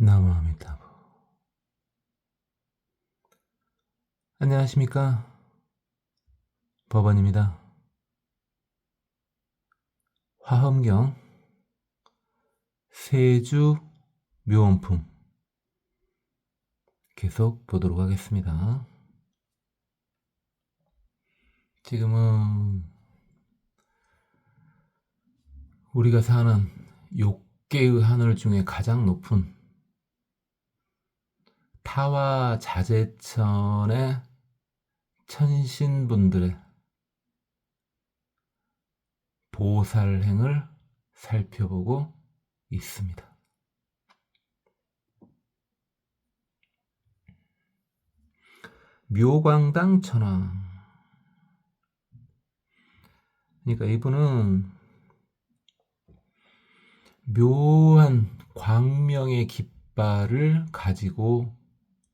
나무아미타부. 안녕하십니까, 법원입니다. 화엄경 세주 묘원품 계속 보도록 하겠습니다. 지금은 우리가 사는 욕계의 하늘 중에 가장 높은 타와 자재천의 천신분들의 보살행을 살펴보고 있습니다. 묘광당 천왕. 그러니까 이분은 묘한 광명의 깃발을 가지고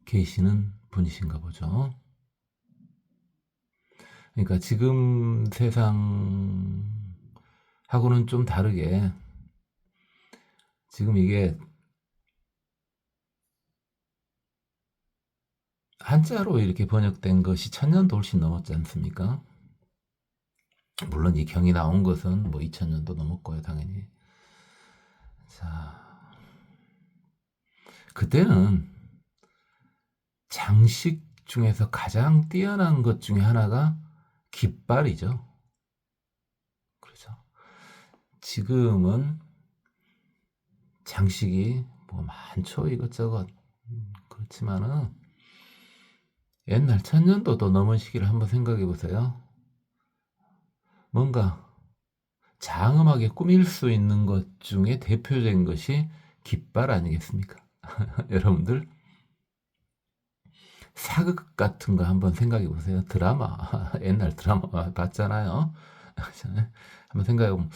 계시는 분이신가 보죠. 그러니까 지금 세상하고는 좀 다르게 지금 이게 한자로 이렇게 번역된 것이 1000년도 훨씬 넘었지 않습니까? 물론 이 경이 나온 것은 뭐 2000년도 넘었고요, 당연히. 자, 그때는 장식 중에서 가장 뛰어난 것 중에 하나가 깃발이죠. 그렇죠. 지금은 장식이 뭐 많죠, 이것저것. 그렇지만은 옛날 1000년도도 넘은 시기를 한번 생각해 보세요. 뭔가 장엄하게 꾸밀 수 있는 것 중에 대표적인 것이 깃발 아니겠습니까? 여러분들 사극 같은 거 한번 생각해 보세요. 드라마, 옛날 드라마 봤잖아요. 한번 생각해 보면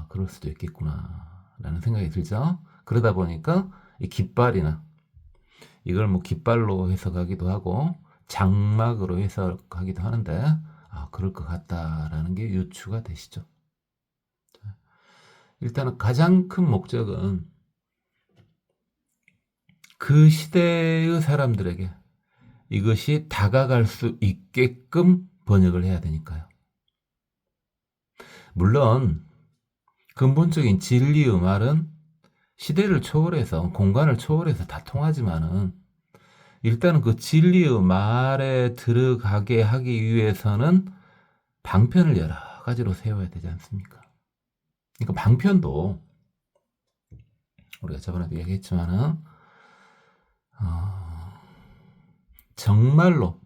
그럴 수도 있겠구나 라는 생각이 들죠. 그러다 보니까 이 깃발이나 이걸 뭐 깃발로 해석하기도 하고 장막으로 해석하기도 하는데 그럴 것 같다라는 게 유추가 되시죠. 일단은 가장 큰 목적은 그 시대의 사람들에게 이것이 다가갈 수 있게끔 번역을 해야 되니까요. 물론 근본적인 진리의 말은 시대를 초월해서 공간을 초월해서 다 통하지만은 일단은 그 진리의 말에 들어가게 하기 위해서는 방편을 여러 가지로 세워야 되지 않습니까? 그러니까 방편도 우리가 저번에도 얘기했지만은 정말로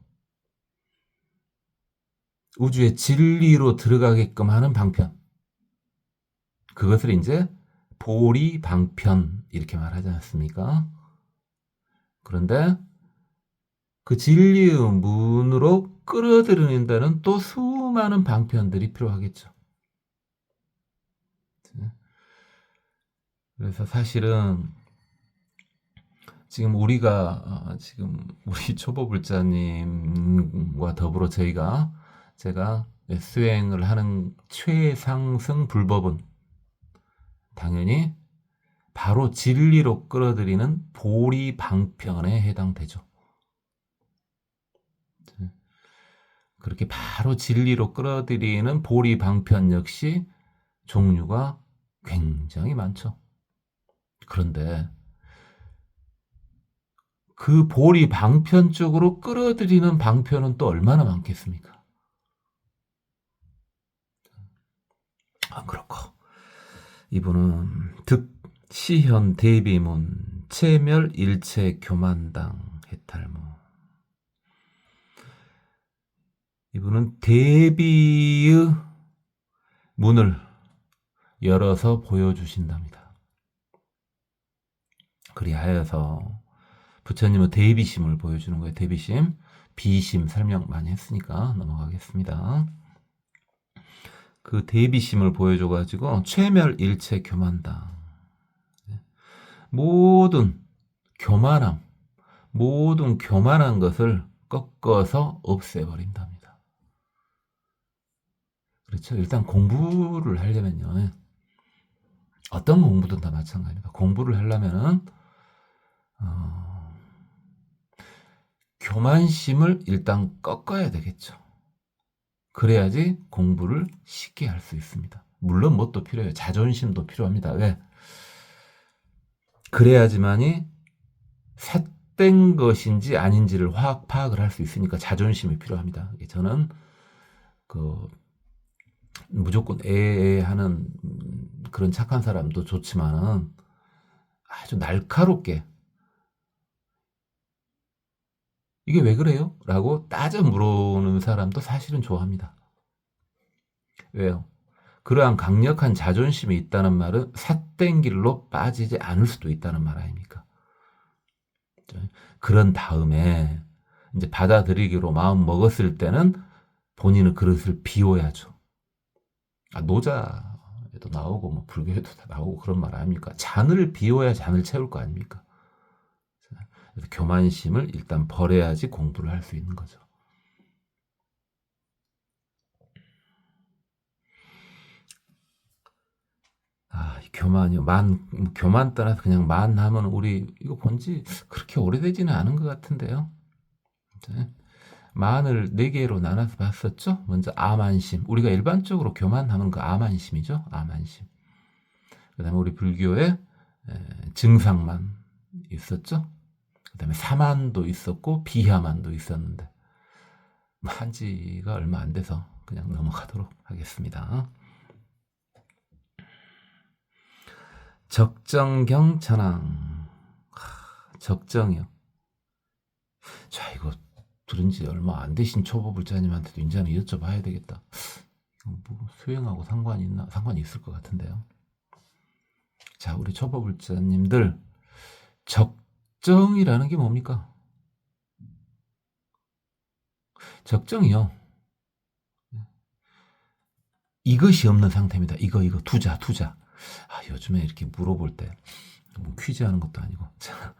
우주의 진리로 들어가게끔 하는 방편, 그것을 이제 보리 방편 이렇게 말하지 않습니까? 그런데 그 진리의 문으로 끌어들이는 데는 또 수많은 방편들이 필요하겠죠. 그래서 사실은 지금 우리가 지금 우리 초보불자님과 더불어 제가 수행을 하는 최상승 불법은 당연히 바로 진리로 끌어들이는 보리 방편에 해당되죠. 그렇게 바로 진리로 끌어들이는 보리 방편 역시 종류가 굉장히 많죠. 그런데 그 보리 방편 쪽으로 끌어들이는 방편은 또 얼마나 많겠습니까? 그렇고 이분은 득시현 대비문 체멸일체 교만당 해탈무. 이분은 대비의 문을 열어서 보여주신답니다. 그리하여서 부처님은 대비심을 보여주는 거예요. 대비심, 비심 설명 많이 했으니까 넘어가겠습니다. 그 대비심을 보여줘가지고 최멸일체 교만당, 모든 교만함, 모든 교만한 것을 꺾어서 없애버린답니다. 그렇죠. 일단 공부를 하려면요, 어떤 공부든 다 마찬가지입니다. 공부를 하려면은 어, 교만심을 일단 꺾어야 되겠죠. 그래야지 공부를 쉽게 할 수 있습니다. 물론 뭣도 필요해요. 자존심도 필요합니다. 왜? 그래야지만이 삿된 것인지 아닌지를 파악을 할 수 있으니까 자존심이 필요합니다. 저는 그 무조건 하는 그런 착한 사람도 좋지만은 아주 날카롭게 이게 왜 그래요? 라고 따져 물어보는 사람도 사실은 좋아합니다. 왜요? 그러한 강력한 자존심이 있다는 말은 삿된 길로 빠지지 않을 수도 있다는 말 아닙니까? 그런 다음에 이제 받아들이기로 마음 먹었을 때는 본인의 그릇을 비워야죠. 노자에도 나오고 뭐 불교에도 다 나오고 그런 말 아닙니까? 잔을 비워야 잔을 채울 거 아닙니까? 그래서 교만심을 일단 버려야지 공부를 할 수 있는 거죠. 교만이요. 교만 떠나서 그냥 만하면 우리 이거 본지 그렇게 오래되지는 않은 것 같은데요. 만을 4개로 나눠서 봤었죠. 먼저 아만심. 우리가 일반적으로 교만하면 그 아만심이죠. 아만심. 그 다음에 우리 불교에 증상만 있었죠. 그 다음에 사만도 있었고 비하만도 있었는데 한지가 얼마 안 돼서 그냥 넘어가도록 하겠습니다. 적정경천왕. 적정이요. 자, 이거 들은 지 얼마 안 되신 초보불자님한테도 인자는 여쭤봐야 되겠다. 뭐 수행하고 상관이 있을 것 같은데요. 자, 우리 초보불자님들, 적정이라는 게 뭡니까? 적정이요. 이것이 없는 상태입니다. 이거, 투자. 요즘에 이렇게 물어볼 때, 뭐 퀴즈 하는 것도 아니고. 자,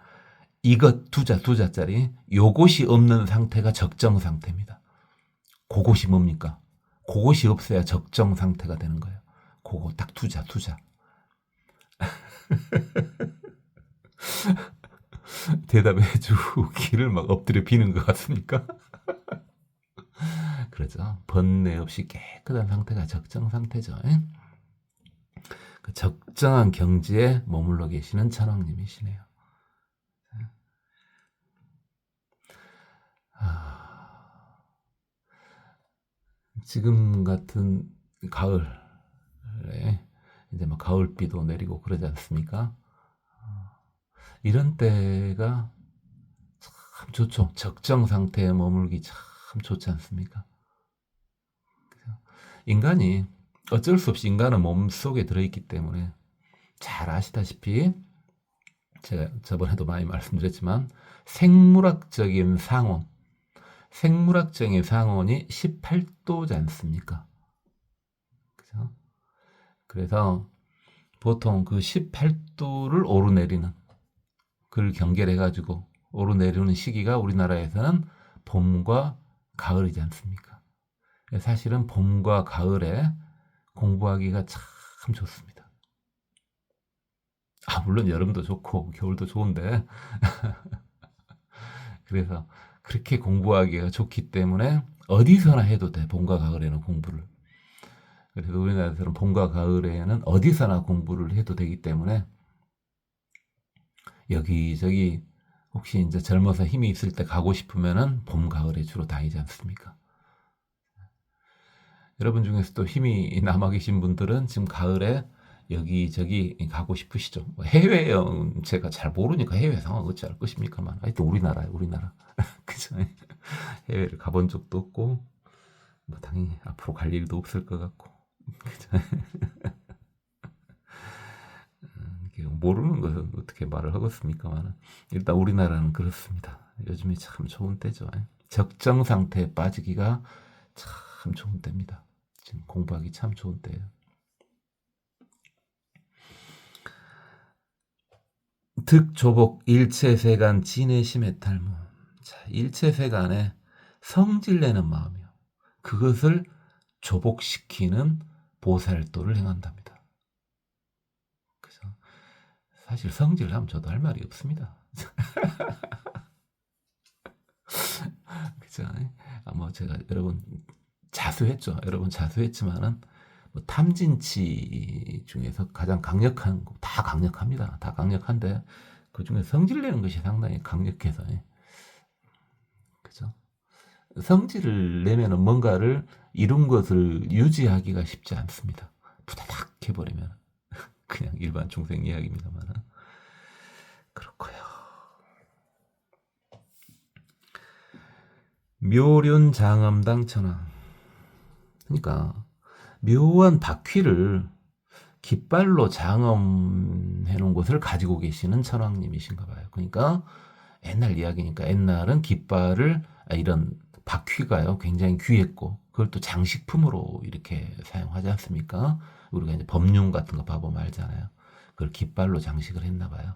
이것, 투자짜리, 요것이 없는 상태가 적정 상태입니다. 그것이 뭡니까? 그것이 없어야 적정 상태가 되는 거예요. 그거 딱 투자. 대답해 주기를 막 엎드려 비는 것 같습니까? 그렇죠. 번뇌 없이 깨끗한 상태가 적정 상태죠. 그 적정한 경지에 머물러 계시는 천왕님이시네요. 지금 같은 가을에 이제 막 가을비도 내리고 그러지 않습니까? 이런 때가 참 좋죠. 적정 상태에 머물기 참 좋지 않습니까? 인간이 어쩔 수 없이 인간은 몸속에 들어있기 때문에 잘 아시다시피 제가 저번에도 많이 말씀드렸지만 생물학적인 상온이 18도지 않습니까? 그죠? 그래서 보통 그 18도를 오르내리는 그걸 경계해가지고 오르내리는 시기가 우리나라에서는 봄과 가을이지 않습니까? 사실은 봄과 가을에 공부하기가 참 좋습니다. 물론 여름도 좋고 겨울도 좋은데 그래서 그렇게 공부하기가 좋기 때문에 어디서나 해도 돼. 봄과 가을에는 공부를. 그래서 우리나라에서는 봄과 가을에는 어디서나 공부를 해도 되기 때문에 여기저기 혹시 이제 젊어서 힘이 있을 때 가고 싶으면은 봄, 가을에 주로 다니지 않습니까? 여러분 중에서 또 힘이 남아 계신 분들은 지금 가을에 여기저기 가고 싶으시죠? 해외여행 제가 잘 모르니까 해외 상황 어찌 알 것입니까만 하여튼 우리나라예요, 우리나라. 그죠? 해외를 가본 적도 없고 뭐 당연히 앞으로 갈 일도 없을 것 같고 그죠? 모르는 것은 어떻게 말을 하겠습니까만 일단 우리나라는 그렇습니다. 요즘이 참 좋은 때죠. 적정 상태에 빠지기가 참 좋은 때입니다. 지금 공부하기 참 좋은 때예요. 득조복 일체세간 진해심의 탈무. 자, 일체세간에 성질내는 마음이요. 그것을 조복시키는 보살도를 행한답니다. 그죠? 사실 성질하면 저도 할 말이 없습니다. 그죠? 뭐 제가 여러분 자수했죠. 여러분 자수했지만은 뭐 탐진치 중에서 가장 강력한 다 강력합니다. 다 강력한데 그 중에 성질 내는 것이 상당히 강력해서 그죠? 성질을 내면은 뭔가를 이룬 것을 유지하기가 쉽지 않습니다. 부다닥 해버리면 그냥 일반 중생 이야기입니다만 그렇고요. 묘륜 장엄당 천왕. 그러니까 묘한 바퀴를 깃발로 장엄해 놓은 곳을 가지고 계시는 천왕님이신가 봐요. 그러니까 옛날 이야기니까 옛날은 깃발을 이런 바퀴가요 굉장히 귀했고 그걸 또 장식품으로 이렇게 사용하지 않습니까? 우리가 이제 법륜 같은 거 봐보면 알잖아요. 그걸 깃발로 장식을 했나 봐요.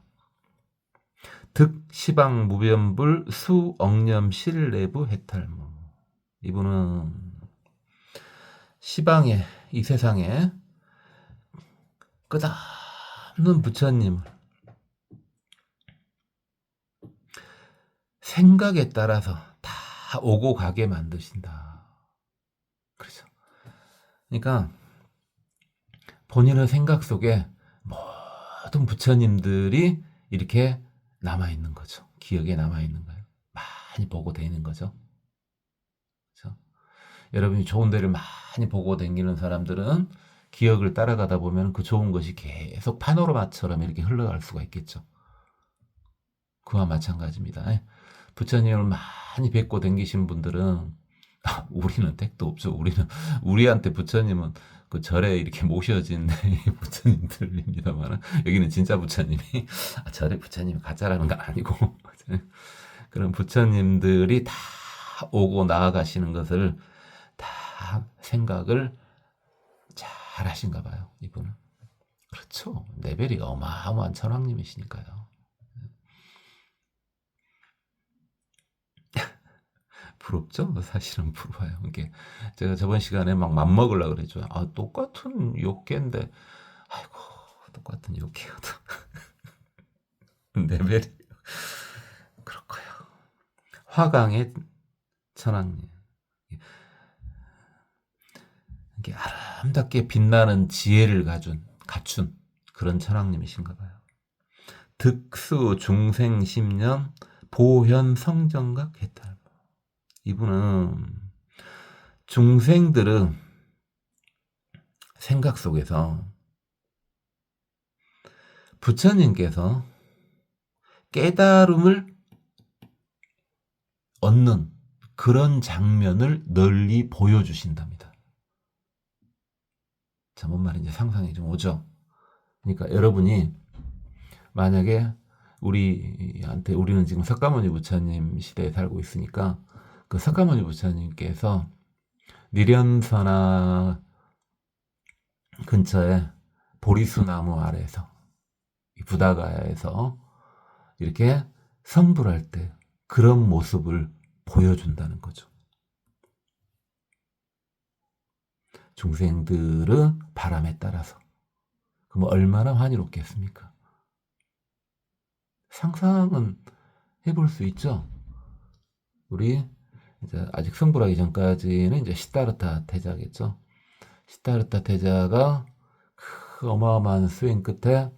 득 시방 무변불 수 억념 실내부 해탈무. 이분은 시방에 이 세상에 끝없는 부처님을 생각에 따라서 다 오고 가게 만드신다. 그렇죠. 그러니까 본인의 생각 속에 모든 부처님들이 이렇게 남아있는 거죠. 기억에 남아있는 거예요. 많이 보고 다니는 거죠. 그렇죠? 여러분이 좋은 데를 많이 보고 다니는 사람들은 기억을 따라가다 보면 그 좋은 것이 계속 파노라마처럼 이렇게 흘러갈 수가 있겠죠. 그와 마찬가지입니다. 부처님을 많이 뵙고 다니신 분들은 우리는 택도 없죠. 우리한테 부처님은 그 절에 이렇게 모셔진 부처님들입니다만 여기는 진짜 부처님이 절에 부처님이 가짜라는 건 아니고 그런 부처님들이 다 오고 나아가시는 것을 다 생각을 잘 하신가 봐요. 이분은. 그렇죠. 레벨이 어마어마한 천왕님이시니까요. 부럽죠? 사실은 부러워요. 이게 제가 저번 시간에 막 맘먹으려고 그랬죠. 똑같은 욕계인데, 아이고, 똑같은 욕계여도. 레벨이. 그렇고요. 화강의 천왕님. 이게 아름답게 빛나는 지혜를 갖춘 그런 천왕님이신가 봐요. 득수 중생 심령 보현 성정각 해탈. 이분은 중생들은 생각 속에서 부처님께서 깨달음을 얻는 그런 장면을 널리 보여주신답니다. 자, 뭔 말인지 상상이 좀 오죠? 그러니까 여러분이 만약에 우리는 지금 석가모니 부처님 시대에 살고 있으니까 그 석가모니 부처님께서 니련사나 근처에 보리수 나무 아래에서 부다가야에서 이렇게 성불할 때 그런 모습을 보여준다는 거죠. 중생들의 바람에 따라서. 그럼 얼마나 환희롭겠습니까? 상상은 해볼 수 있죠. 우리 이제 아직 성불하기 전까지는 이제 시다르타 태자겠죠. 시다르타 태자가 그 어마어마한 수행 끝에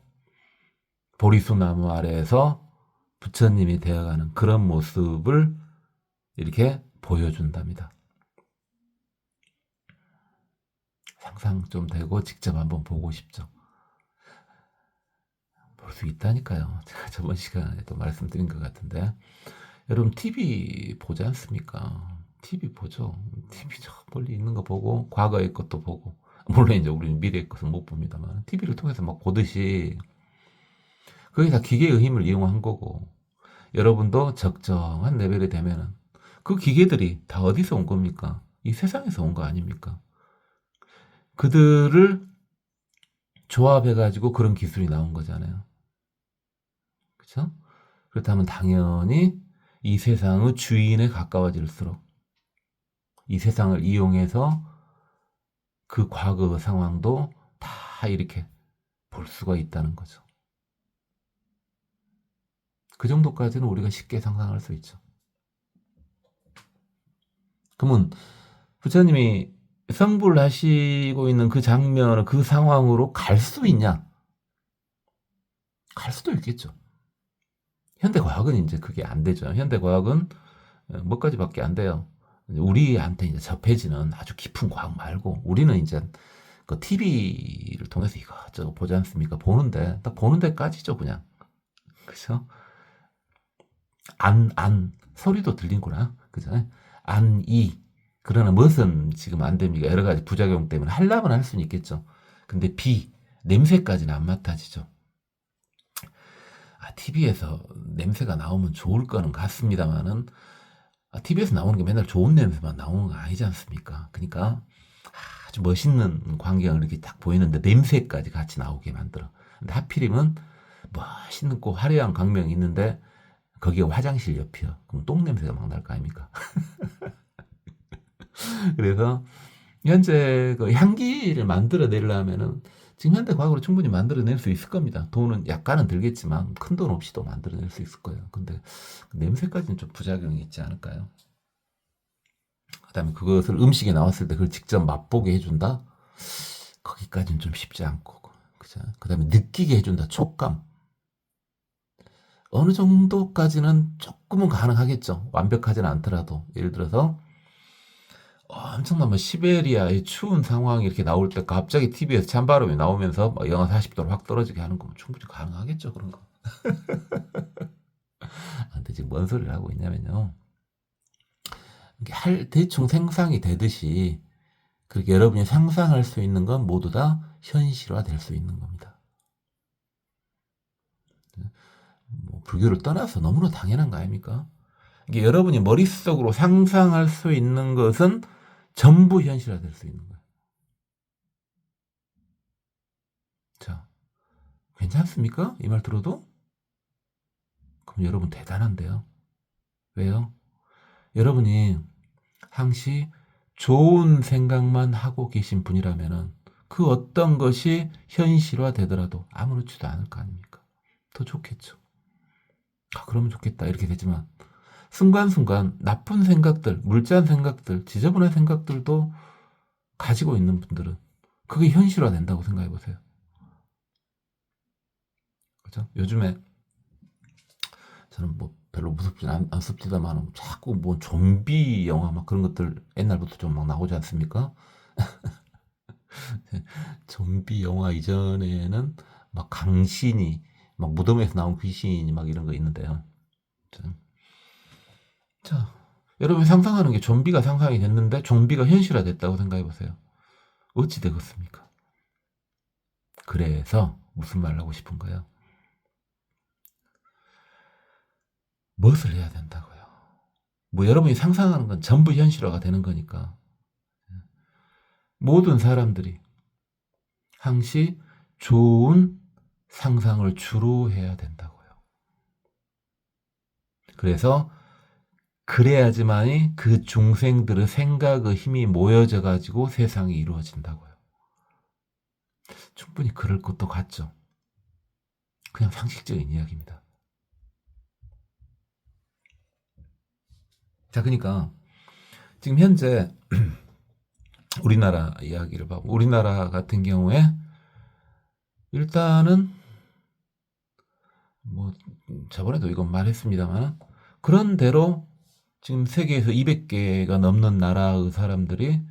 보리수 나무 아래에서 부처님이 되어가는 그런 모습을 이렇게 보여준답니다. 상상 좀 되고 직접 한번 보고 싶죠. 볼 수 있다니까요. 제가 저번 시간에도 말씀드린 것 같은데 여러분 TV 보지 않습니까? TV 보죠. TV 저 멀리 있는 거 보고 과거의 것도 보고 물론 이제 우리는 미래의 것은 못 봅니다만 TV를 통해서 막 보듯이 그게 다 기계의 힘을 이용한 거고 여러분도 적정한 레벨이 되면은 그 기계들이 다 어디서 온 겁니까? 이 세상에서 온 거 아닙니까? 그들을 조합해가지고 그런 기술이 나온 거잖아요. 그렇죠? 그렇다면 당연히 이 세상의 주인에 가까워질수록 이 세상을 이용해서 그 과거 상황도 다 이렇게 볼 수가 있다는 거죠. 그 정도까지는 우리가 쉽게 상상할 수 있죠. 그러면 부처님이 성불 하시고 있는 그 장면을 그 상황으로 갈 수 있냐? 갈 수도 있겠죠. 현대과학은 이제 그게 안 되죠. 현대과학은 몇 가지밖에 안 돼요. 우리한테 이제 접해지는 아주 깊은 과학 말고 우리는 이제 그 TV를 통해서 이것저것 보지 않습니까? 보는데 딱 보는 데까지죠, 그냥. 그죠? 소리도 들리구나. 그죠? 그러나 무엇은 지금 안 됩니까? 여러 가지 부작용 때문에 하려면 할 수는 있겠죠. 근데 냄새까지는 안 맡아지죠. TV에서 냄새가 나오면 좋을 거는 같습니다만은, TV에서 나오는 게 맨날 좋은 냄새만 나오는 거 아니지 않습니까? 그러니까 아주 멋있는 광경을 이렇게 딱 보이는데 냄새까지 같이 나오게 만들어. 근데 하필이면 멋있는 꼭 화려한 광명이 있는데 거기에 화장실 옆이요. 그럼 똥 냄새가 막 날 거 아닙니까? 그래서 현재 그 향기를 만들어내려면은 지금 현대 과학으로 충분히 만들어낼 수 있을 겁니다. 돈은 약간은 들겠지만 큰 돈 없이도 만들어낼 수 있을 거예요. 근데 냄새까지는 좀 부작용이 있지 않을까요? 그다음에 그것을 음식에 나왔을 때 그걸 직접 맛보게 해준다? 거기까지는 좀 쉽지 않고, 그죠? 그다음에 느끼게 해준다. 촉감. 어느 정도까지는 조금은 가능하겠죠. 완벽하지는 않더라도. 예를 들어서 엄청난 시베리아의 추운 상황이 이렇게 나올 때 갑자기 TV에서 찬바람이 나오면서 영하 40도로 확 떨어지게 하는 거 충분히 가능하겠죠, 그런 거. 근데 지금 뭔 소리를 하고 있냐면요. 대충 생상이 되듯이 그렇게 여러분이 상상할 수 있는 건 모두 다 현실화될 수 있는 겁니다. 불교를 떠나서 너무나 당연한 거 아닙니까? 이게 여러분이 머릿속으로 상상할 수 있는 것은 전부 현실화될 수 있는 거예요. 자, 괜찮습니까? 이 말 들어도? 그럼 여러분 대단한데요. 왜요? 여러분이 항시 좋은 생각만 하고 계신 분이라면은 그 어떤 것이 현실화 되더라도 아무렇지도 않을 거 아닙니까? 더 좋겠죠. 그러면 좋겠다. 이렇게 되지만 순간순간 나쁜 생각들, 물짠 생각들, 지저분한 생각들도 가지고 있는 분들은 그게 현실화 된다고 생각해 보세요. 그죠? 요즘에 저는 별로 무섭진 않습니다만 자꾸 좀비 영화 막 그런 것들 옛날부터 좀 막 나오지 않습니까? 좀비 영화 이전에는 막 강신이 막 무덤에서 나온 귀신이 막 이런 거 있는데요. 자, 여러분 상상하는 게 좀비가 상상이 됐는데 좀비가 현실화 됐다고 생각해 보세요. 어찌 되겠습니까? 그래서 무슨 말 하고 싶은 거예요? 무엇을 해야 된다고요? 여러분이 상상하는 건 전부 현실화가 되는 거니까 모든 사람들이 항시 좋은 상상을 주로 해야 된다고요. 그래서 그래야지만이 그 중생들의 생각의 힘이 모여져 가지고 세상이 이루어진다고요. 충분히 그럴 것도 같죠. 그냥 상식적인 이야기입니다. 자, 그러니까 지금 현재 우리나라 이야기를 봐보 우리나라 같은 경우에 일단은 저번에도 이건 말했습니다만 그런대로 지금 세계에서 200개가 넘는 나라의 사람들이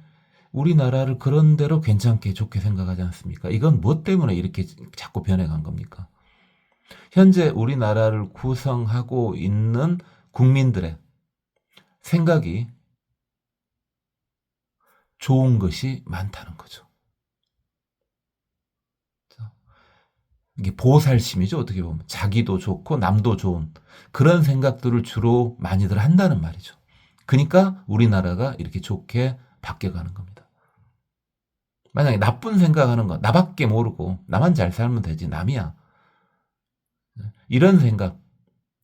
우리나라를 그런대로 괜찮게 좋게 생각하지 않습니까? 이건 무엇 때문에 이렇게 자꾸 변해간 겁니까? 현재 우리나라를 구성하고 있는 국민들의 생각이 좋은 것이 많다는 거죠. 이게 보살심이죠. 어떻게 보면 자기도 좋고 남도 좋은 그런 생각들을 주로 많이들 한다는 말이죠. 그러니까 우리나라가 이렇게 좋게 바뀌어가는 겁니다. 만약에 나쁜 생각하는 거 나밖에 모르고 나만 잘 살면 되지 남이야 이런 생각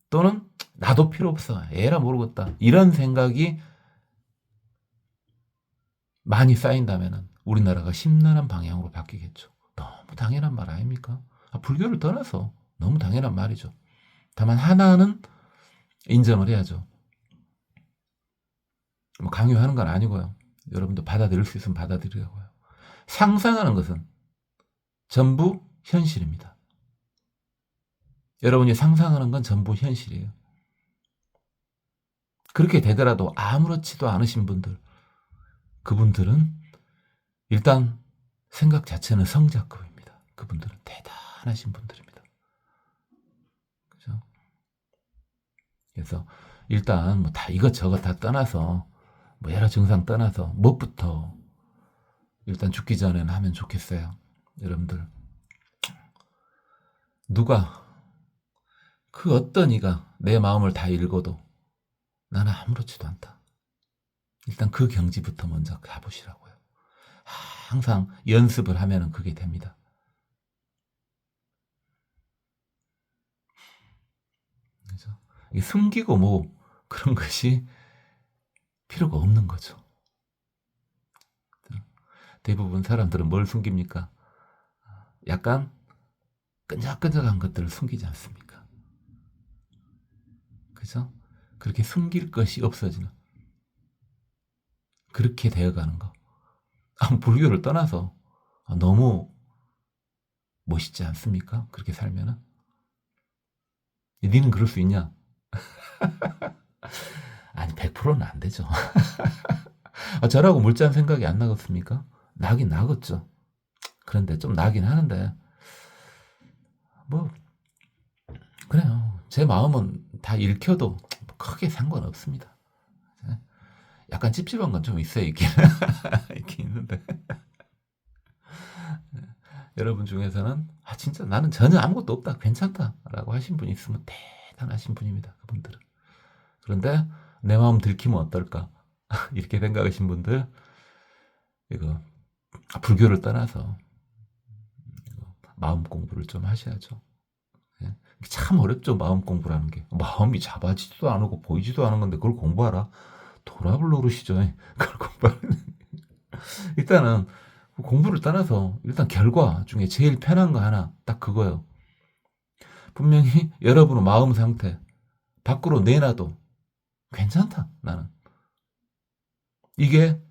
또는 나도 필요 없어 에라 모르겠다 이런 생각이 많이 쌓인다면 우리나라가 심란한 방향으로 바뀌겠죠. 너무 당연한 말 아닙니까? 불교를 떠나서 너무 당연한 말이죠. 다만 하나는 인정을 해야죠. 뭐 강요하는 건 아니고요. 여러분도 받아들일 수 있으면 받아들이라고요. 상상하는 것은 전부 현실입니다. 여러분이 상상하는 건 전부 현실이에요. 그렇게 되더라도 아무렇지도 않으신 분들, 그분들은 일단 생각 자체는 성자급입니다. 그분들은 대단하신 분들입니다. 그죠? 그래서 일단 뭐 다 이것저것 다 떠나서 뭐 여러 증상 떠나서 무엇부터 일단 죽기 전에는 하면 좋겠어요. 여러분들, 누가 그 어떤 이가 내 마음을 다 읽어도 나는 아무렇지도 않다. 일단 그 경지부터 먼저 가보시라고요. 항상 연습을 하면은 그게 됩니다. 그죠? 숨기고 뭐 그런 것이 필요가 없는 거죠. 대부분 사람들은 뭘 숨깁니까? 약간 끈적끈적한 것들을 숨기지 않습니까? 그죠? 그렇게 숨길 것이 없어지는, 그렇게 되어가는 거. 불교를 떠나서 너무 멋있지 않습니까? 그렇게 살면은. 니는 그럴 수 있냐? 아니, 100%는 안 되죠. 저라고 물잔 생각이 안 나겠습니까? 나긴 나겠죠. 그런데 좀 나긴 하는데, 뭐, 그래요. 제 마음은 다 읽혀도 크게 상관없습니다. 약간 찝찝한 건 좀 있어요, 있긴. 있긴 있는데. 여러분 중에서는, 진짜 나는 전혀 아무것도 없다, 괜찮다, 라고 하신 분이 있으면 대단하신 분입니다, 그분들은. 그런데 내 마음 들키면 어떨까? 이렇게 생각하신 분들, 이거, 불교를 떠나서, 마음 공부를 좀 하셔야죠. 참 어렵죠, 마음 공부라는 게. 마음이 잡아지지도 않고 보이지도 않은 건데 그걸 공부하라? 도랍을 노르시죠. 그걸 공부하는. 일단은 공부를 떠나서 일단 결과 중에 제일 편한 거 하나, 딱 그거예요. 분명히 여러분의 마음 상태 밖으로 내놔도 괜찮다, 나는. 이게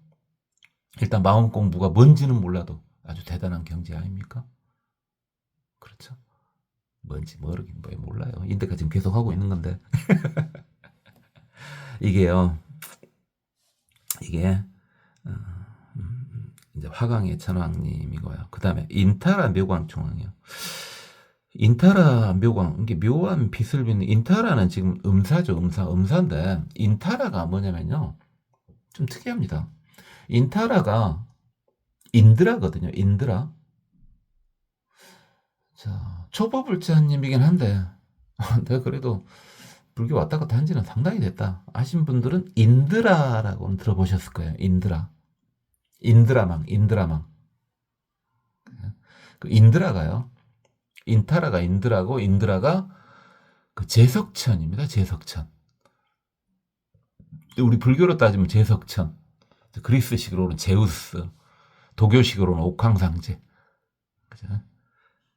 일단 마음 공부가 뭔지는 몰라도 아주 대단한 경지 아닙니까? 그렇죠? 뭔지 모르긴 뭐 몰라요. 인데까 지금 계속 하고 있는 건데. 이게요, 이게 이제 화강의 천왕님이고요. 그 다음에 인타라 묘광 중앙이요. 인타라 묘광, 이게 묘한 빛을 비는, 인타라는 지금 음사죠. 음사인데 인타라가 뭐냐면요, 좀 특이합니다. 인타라가 인드라거든요. 인드라. 자, 초보불자님이긴 한데 내가 그래도 불교 왔다 갔다 한 지는 상당히 됐다 하신 분들은 인드라라고는 들어보셨을 거예요. 인드라망. 그 인드라가요. 인타라가 인드라고, 인드라가 그 제석천입니다. 제석천. 우리 불교로 따지면 제석천. 그리스식으로는 제우스. 도교식으로는 옥황상제. 그죠?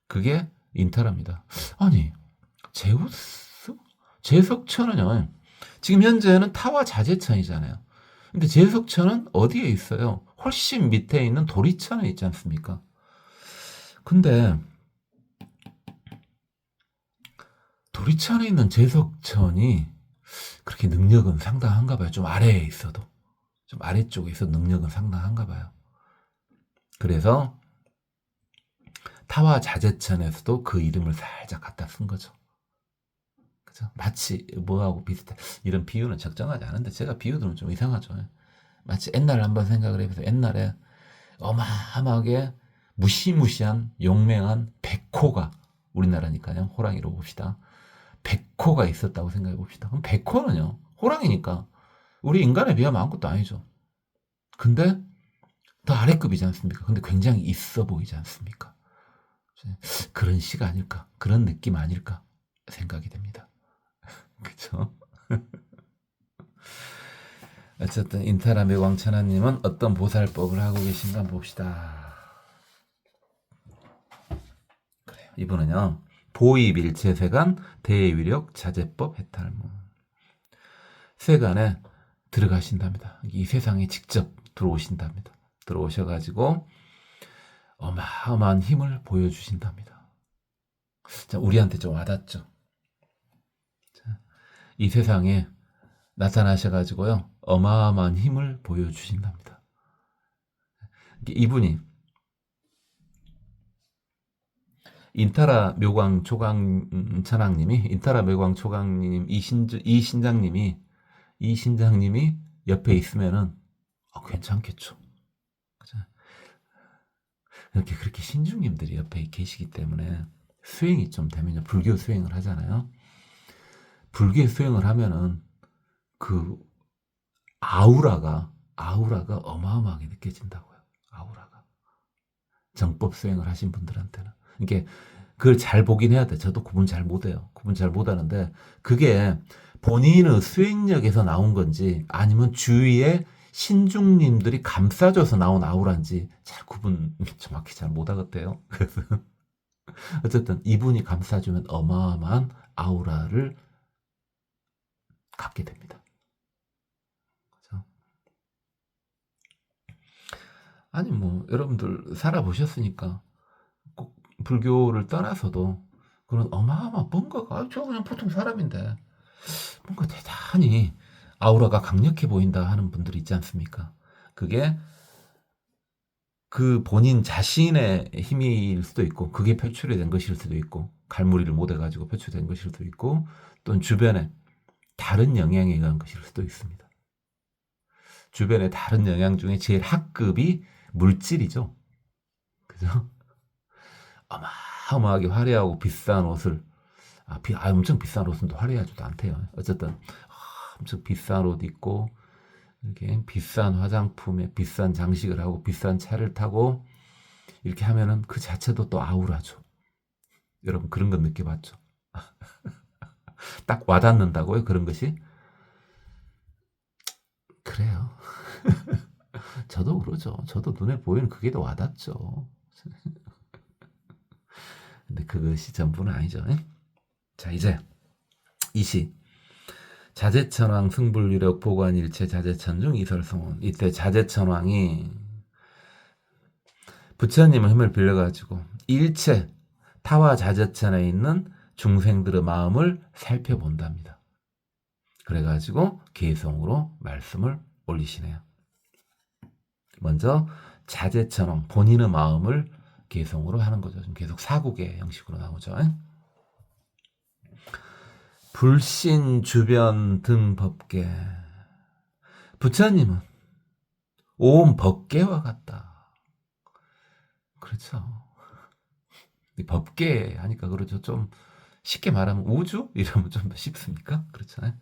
그게 인타라입니다. 아니, 제우스? 제석천은요, 지금 현재는 타와 자제천이잖아요. 근데 제석천은 어디에 있어요? 훨씬 밑에 있는 도리천에 있지 않습니까? 근데 도리천에 있는 제석천이 그렇게 능력은 상당한가 봐요. 좀 아래에 있어도. 좀 아래쪽에 있어 능력은 상당한가 봐요. 그래서 타와 자제천에서도 그 이름을 살짝 갖다 쓴 거죠. 그죠? 마치 뭐하고 비슷해. 이런 비유는 적정하지 않은데 제가 비유들은 좀 이상하죠. 마치 옛날 한번 생각을 해보세요. 옛날에 어마어마하게 무시무시한 용맹한 백호가, 우리나라니까요. 호랑이로 봅시다. 백호가 있었다고 생각해 봅시다. 그럼 백호는요, 호랑이니까 우리 인간에 비하면 아무것도 아니죠. 근데 더 아래급이지 않습니까? 근데 굉장히 있어 보이지 않습니까? 그런 시가 아닐까, 그런 느낌 아닐까 생각이 됩니다. 그쵸? 어쨌든 인타라 묘광천하님은 어떤 보살법을 하고 계신가 봅시다. 그래요. 이분은요, 보이일체 세간 대위력 자제법 해탈문. 세간에 들어가신답니다. 이 세상에 직접 들어오신답니다. 들어오셔가지고 어마어마한 힘을 보여주신답니다. 자, 우리한테 좀 와닿죠. 자, 이 세상에 나타나셔가지고요, 어마어마한 힘을 보여주신답니다. 이분이 인타라 묘광 초강 천왕님이, 인타라 묘광 초강님, 이 신장님이 옆에 있으면은 괜찮겠죠. 그죠? 그렇게 신중님들이 옆에 계시기 때문에 수행이 좀 되면요, 불교 수행을 하잖아요. 불교 수행을 하면은 그 아우라가 어마어마하게 느껴진다고요. 아우라가. 정법 수행을 하신 분들한테는. 이게 그걸 잘 보긴 해야 돼. 저도 구분 잘 못해요. 구분 잘 못하는데 그게 본인의 수행력에서 나온 건지 아니면 주위에 신중님들이 감싸줘서 나온 아우라인지 잘 구분 정확히 잘 못하겠대요. 그래서 어쨌든 이분이 감싸주면 어마어마한 아우라를 갖게 됩니다. 그렇죠? 아니 뭐 여러분들 살아보셨으니까 꼭 불교를 떠나서도 그런 어마어마한 뭔가가, 저 그냥 보통 사람인데 뭔가 대단히 아우라가 강력해 보인다 하는 분들이 있지 않습니까? 그게 그 본인 자신의 힘일 수도 있고, 그게 표출이 된 것일 수도 있고, 갈무리를 못 해가지고 표출된 것일 수도 있고, 또는 주변에 다른 영향에 의한 것일 수도 있습니다. 주변의 다른 영향 중에 제일 합급이 물질이죠. 그죠? 어마어마하게 화려하고 비싼 옷을, 엄청 비싼 옷은 또 화려하지도 않대요. 어쨌든 엄청 비싼 옷 입고 이렇게 비싼 화장품에 비싼 장식을 하고 비싼 차를 타고 이렇게 하면은 그 자체도 또 아우라죠. 여러분 그런 건 느껴봤죠? 딱 와닿는다고요, 그런 것이? 그래요. 저도 그러죠. 저도 눈에 보이는 그게 더 와닿죠. 근데 그것이 전부는 아니죠. 자, 이제 이시 자재천왕 승불유력 보관일체 자재천중 이설성원. 이때 자재천왕이 부처님의 힘을 빌려가지고 일체 타와 자재천에 있는 중생들의 마음을 살펴본답니다. 그래가지고 개성으로 말씀을 올리시네요. 먼저 자재천왕, 본인의 마음을 개성으로 하는 거죠. 좀 계속 사국의 형식으로 나오죠. 불신 주변 등 법계. 부처님은 온 법계와 같다. 그렇죠. 법계 하니까 그러죠. 좀 쉽게 말하면 우주? 이러면 좀 더 쉽습니까? 그렇잖아요.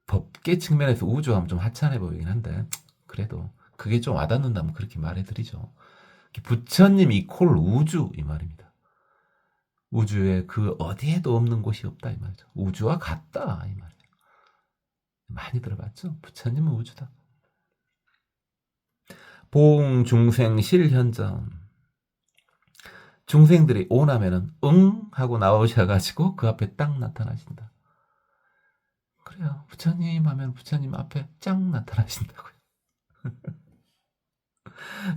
법계 측면에서 우주하면 좀 하찮아 보이긴 한데, 그래도 그게 좀 와닿는다면 그렇게 말해드리죠. 부처님 이퀄 우주, 이 말입니다. 우주에 그 어디에도 없는 곳이 없다, 이 말이죠. 우주와 같다, 이 말이죠. 많이 들어봤죠? 부처님은 우주다. 보응 중생 실현전. 중생들이 오나면은 응 하고 나오셔가지고 그 앞에 딱 나타나신다. 그래요. 부처님 하면 부처님 앞에 쫙 나타나신다고요.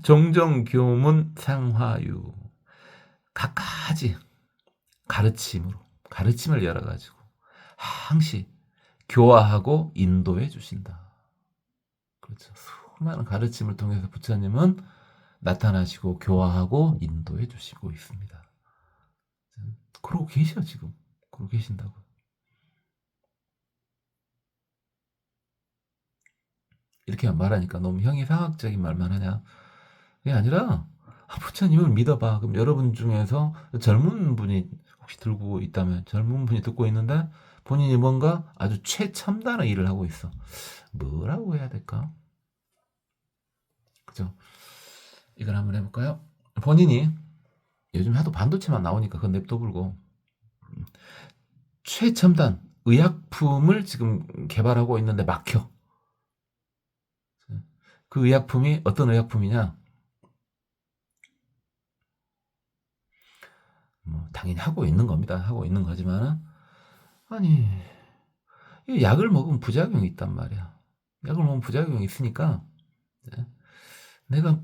종종 교문 상화유. 각가지 가르침을 열어가지고 항시 교화하고 인도해 주신다. 그렇죠. 수많은 가르침을 통해서 부처님은 나타나시고 교화하고 인도해 주시고 있습니다. 그러고 계셔, 지금. 그러고 계신다고. 이렇게 말하니까 너무 형이상학적인 말만 하냐? 그게 아니라 부처님을 믿어봐. 그럼 여러분 중에서 젊은 분이 혹시 들고 있다면, 젊은 분이 듣고 있는데 본인이 뭔가 아주 최첨단의 일을 하고 있어. 뭐라고 해야 될까? 그죠? 이걸 한번 해볼까요? 본인이 요즘 하도 반도체만 나오니까 그건 냅둬불고 최첨단 의약품을 지금 개발하고 있는데 막혀. 그 의약품이 어떤 의약품이냐? 뭐 당연히 하고 있는 겁니다. 하고 있는 거지만은 아니 이 약을 먹으면 부작용이 있단 말이야. 약을 먹으면 부작용이 있으니까 네. 내가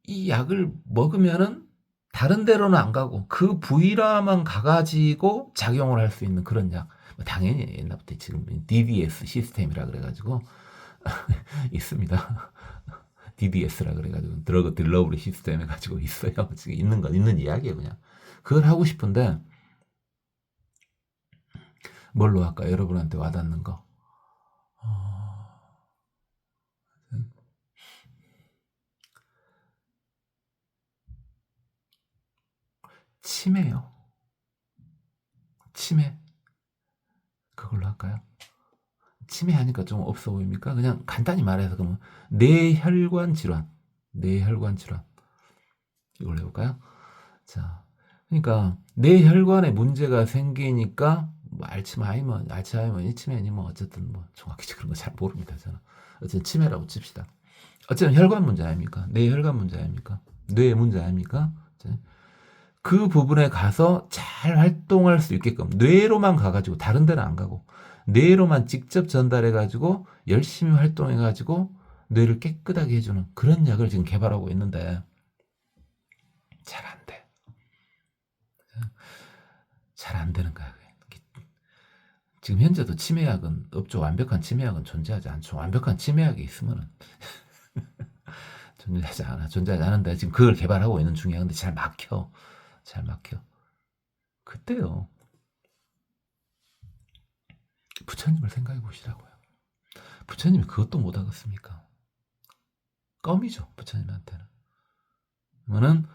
이 약을 먹으면은 다른 데로는 안 가고 그 부위라만 가가지고 작용을 할 수 있는 그런 약. 뭐 당연히 옛날부터 지금 DDS 시스템이라 그래가지고 있습니다. DDS라 그래가지고 드러그 딜러브리 시스템 해가지고 있어요. 지금 있는 건 있는 이야기예요 그냥. 그걸 하고 싶은데 뭘로 할까? 여러분한테 와닿는 거. 치매요. 치매. 그걸로 할까요? 치매 하니까 좀 없어 보입니까? 그냥 간단히 말해서 그러면 뇌혈관 질환. 뇌혈관 질환. 이걸로 해볼까요? 자, 그러니까 뇌혈관에 문제가 생기니까 뭐 알츠하이머니 치매니 뭐 어쨌든 뭐 정확히 그런 거 잘 모릅니다 저는. 어쨌든 치매라고 칩시다. 어쨌든 혈관 문제 아닙니까? 뇌혈관 문제 아닙니까? 뇌 문제 아닙니까? 그 부분에 가서 잘 활동할 수 있게끔 뇌로만 가가지고 다른 데는 안 가고 뇌로만 직접 전달해가지고 열심히 활동해가지고 뇌를 깨끗하게 해주는 그런 약을 지금 개발하고 있는데 잘 안 돼. 잘 안 되는 거야. 지금 현재도 치매약은 없죠. 완벽한 치매약은 존재하지 않죠. 완벽한 치매약이 있으면은 존재하지 않은데 지금 그걸 개발하고 있는 중이야. 근데 잘 막혀. 그때요. 부처님을 생각해 보시라고요. 부처님이 그것도 못 하겠습니까? 껌이죠. 부처님한테는. 그러면은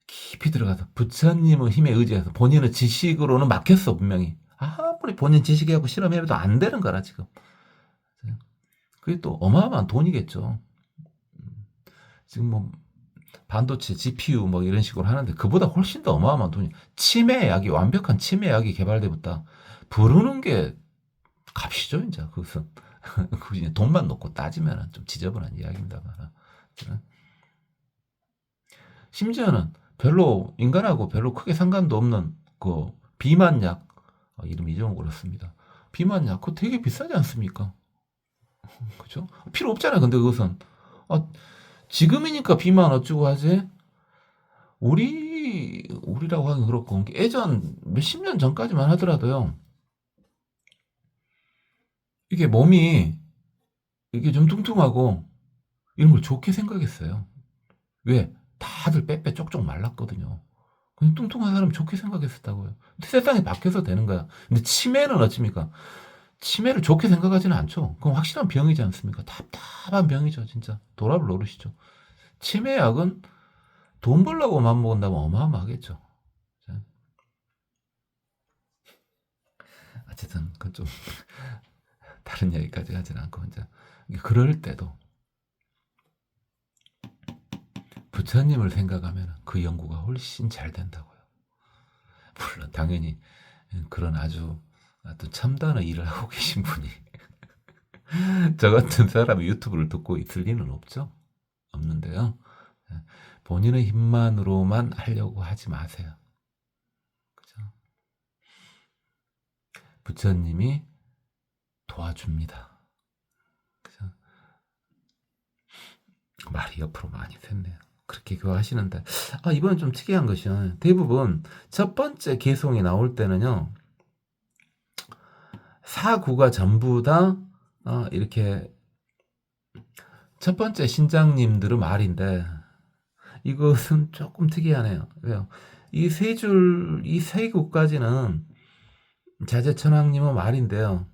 깊이 들어가서 부처님의 힘에 의지해서 본인의 지식으로는 막혔어 분명히. 아무리 본인 지식하고 실험해도 안 되는 거라 지금. 그게 또 어마어마한 돈이겠죠. 지금 뭐 반도체, GPU 뭐 이런 식으로 하는데 그보다 훨씬 더 어마어마한 돈이. 치매약이 완벽한 치매약이 개발되었다. 부르는 게 값이죠 이제 그것은. 그 돈만 놓고 따지면 좀 지저분한 이야기입니다만. 심지어는 별로 인간하고 별로 크게 상관도 없는 그 비만약 이름 잊어먹었습니다. 비만약 그거 되게 비싸지 않습니까? 그죠? 필요 없잖아요. 근데 그것은 지금이니까 비만 어쩌고 하지. 우리라고 하긴 그렇고 예전 몇십 년 전까지만 하더라도요. 이게 몸이 이게 좀 뚱뚱하고 이런 걸 좋게 생각했어요. 왜? 다들 빼빼 쪽쪽 말랐거든요. 그냥 뚱뚱한 사람 좋게 생각했었다고요. 근데 세상이 바뀌어서 되는 거야. 근데 치매는 어찌입니까? 치매를 좋게 생각하지는 않죠. 그건 확실한 병이지 않습니까? 답답한 병이죠, 진짜. 돌아볼 노릇이죠. 치매약은 돈 벌려고 맘먹은다면 어마어마하겠죠. 어쨌든 그건 좀 다른 얘기까지 하진 않고 이제 그럴 때도 부처님을 생각하면 그 연구가 훨씬 잘 된다고요. 물론 당연히 그런 아주 첨단의 일을 하고 계신 분이 저 같은 사람이 유튜브를 듣고 있을 리는 없죠. 없는데요. 본인의 힘만으로만 하려고 하지 마세요. 그죠? 부처님이 도와줍니다. 그죠? 말이 옆으로 많이 샜네요. 그렇게 그거 하시는데 이번엔 좀 특이한 것이요. 대부분 첫 번째 개송이 나올 때는요. 사구가 전부 다 이렇게 첫 번째 신장님들의 말인데 이것은 조금 특이하네요. 왜요? 이 세 구까지는 자재천왕님의 말인데요.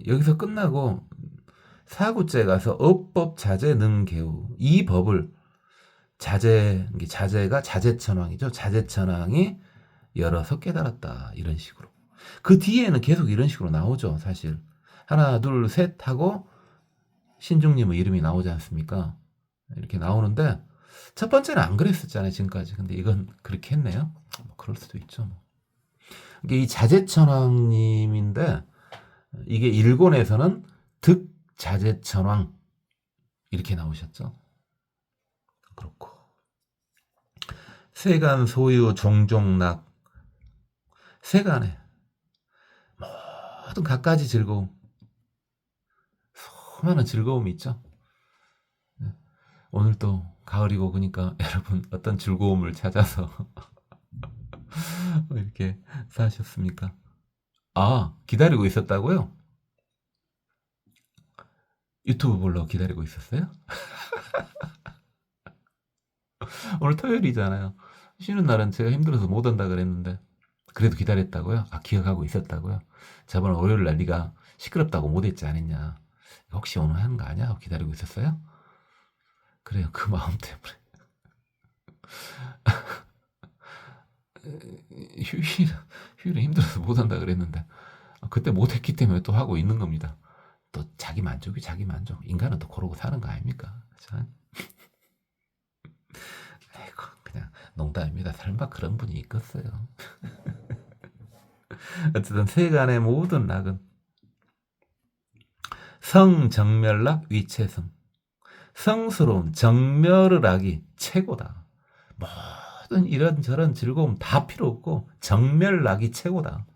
여기서 끝나고 사구째 가서 업법 자재 능개우 이 법을 자재가 자재천왕이죠. 자재천왕이 열어서 깨달았다 이런 식으로. 그 뒤에는 계속 이런 식으로 나오죠. 사실 하나 둘 셋 하고 신중님의 이름이 나오지 않습니까? 이렇게 나오는데 첫 번째는 안 그랬었잖아요 지금까지. 근데 이건 그렇게 했네요. 뭐 그럴 수도 있죠. 이게 이 자재천왕님인데 이게 일본에서는 득자재천왕 이렇게 나오셨죠. 그렇고 세간 소유 종종락. 세간에 모든 갖가지 즐거움, 수많은 즐거움이 있죠. 오늘 또 가을이고 그러니까 여러분 어떤 즐거움을 찾아서 이렇게 사셨습니까? 아, 기다리고 있었다고요? 유튜브 보려고 기다리고 있었어요? 오늘 토요일이잖아요. 쉬는 날은 제가 힘들어서 못 온다 그랬는데 그래도 기다렸다고요? 아, 기억하고 있었다고요? 저번 월요일 날 네가 시끄럽다고 못 했지 않았냐? 혹시 오늘 하는 거 아니야? 하고 기다리고 있었어요? 그래요. 그 마음 때문에. 휴일에 힘들어서 못 한다 그랬는데 그때 못 했기 때문에 또 하고 있는 겁니다. 또 자기 만족이 자기 만족. 인간은 또 그러고 사는 거 아닙니까? 그렇죠? 아이고, 그냥 농담입니다. 설마 그런 분이 있겠어요. 어쨌든 세간의 모든 낙은 성정멸락 위체성. 성스러운 정멸을 하기 최고다. 모든 이런저런 즐거움 다 필요 없고 정멸락이 최고다.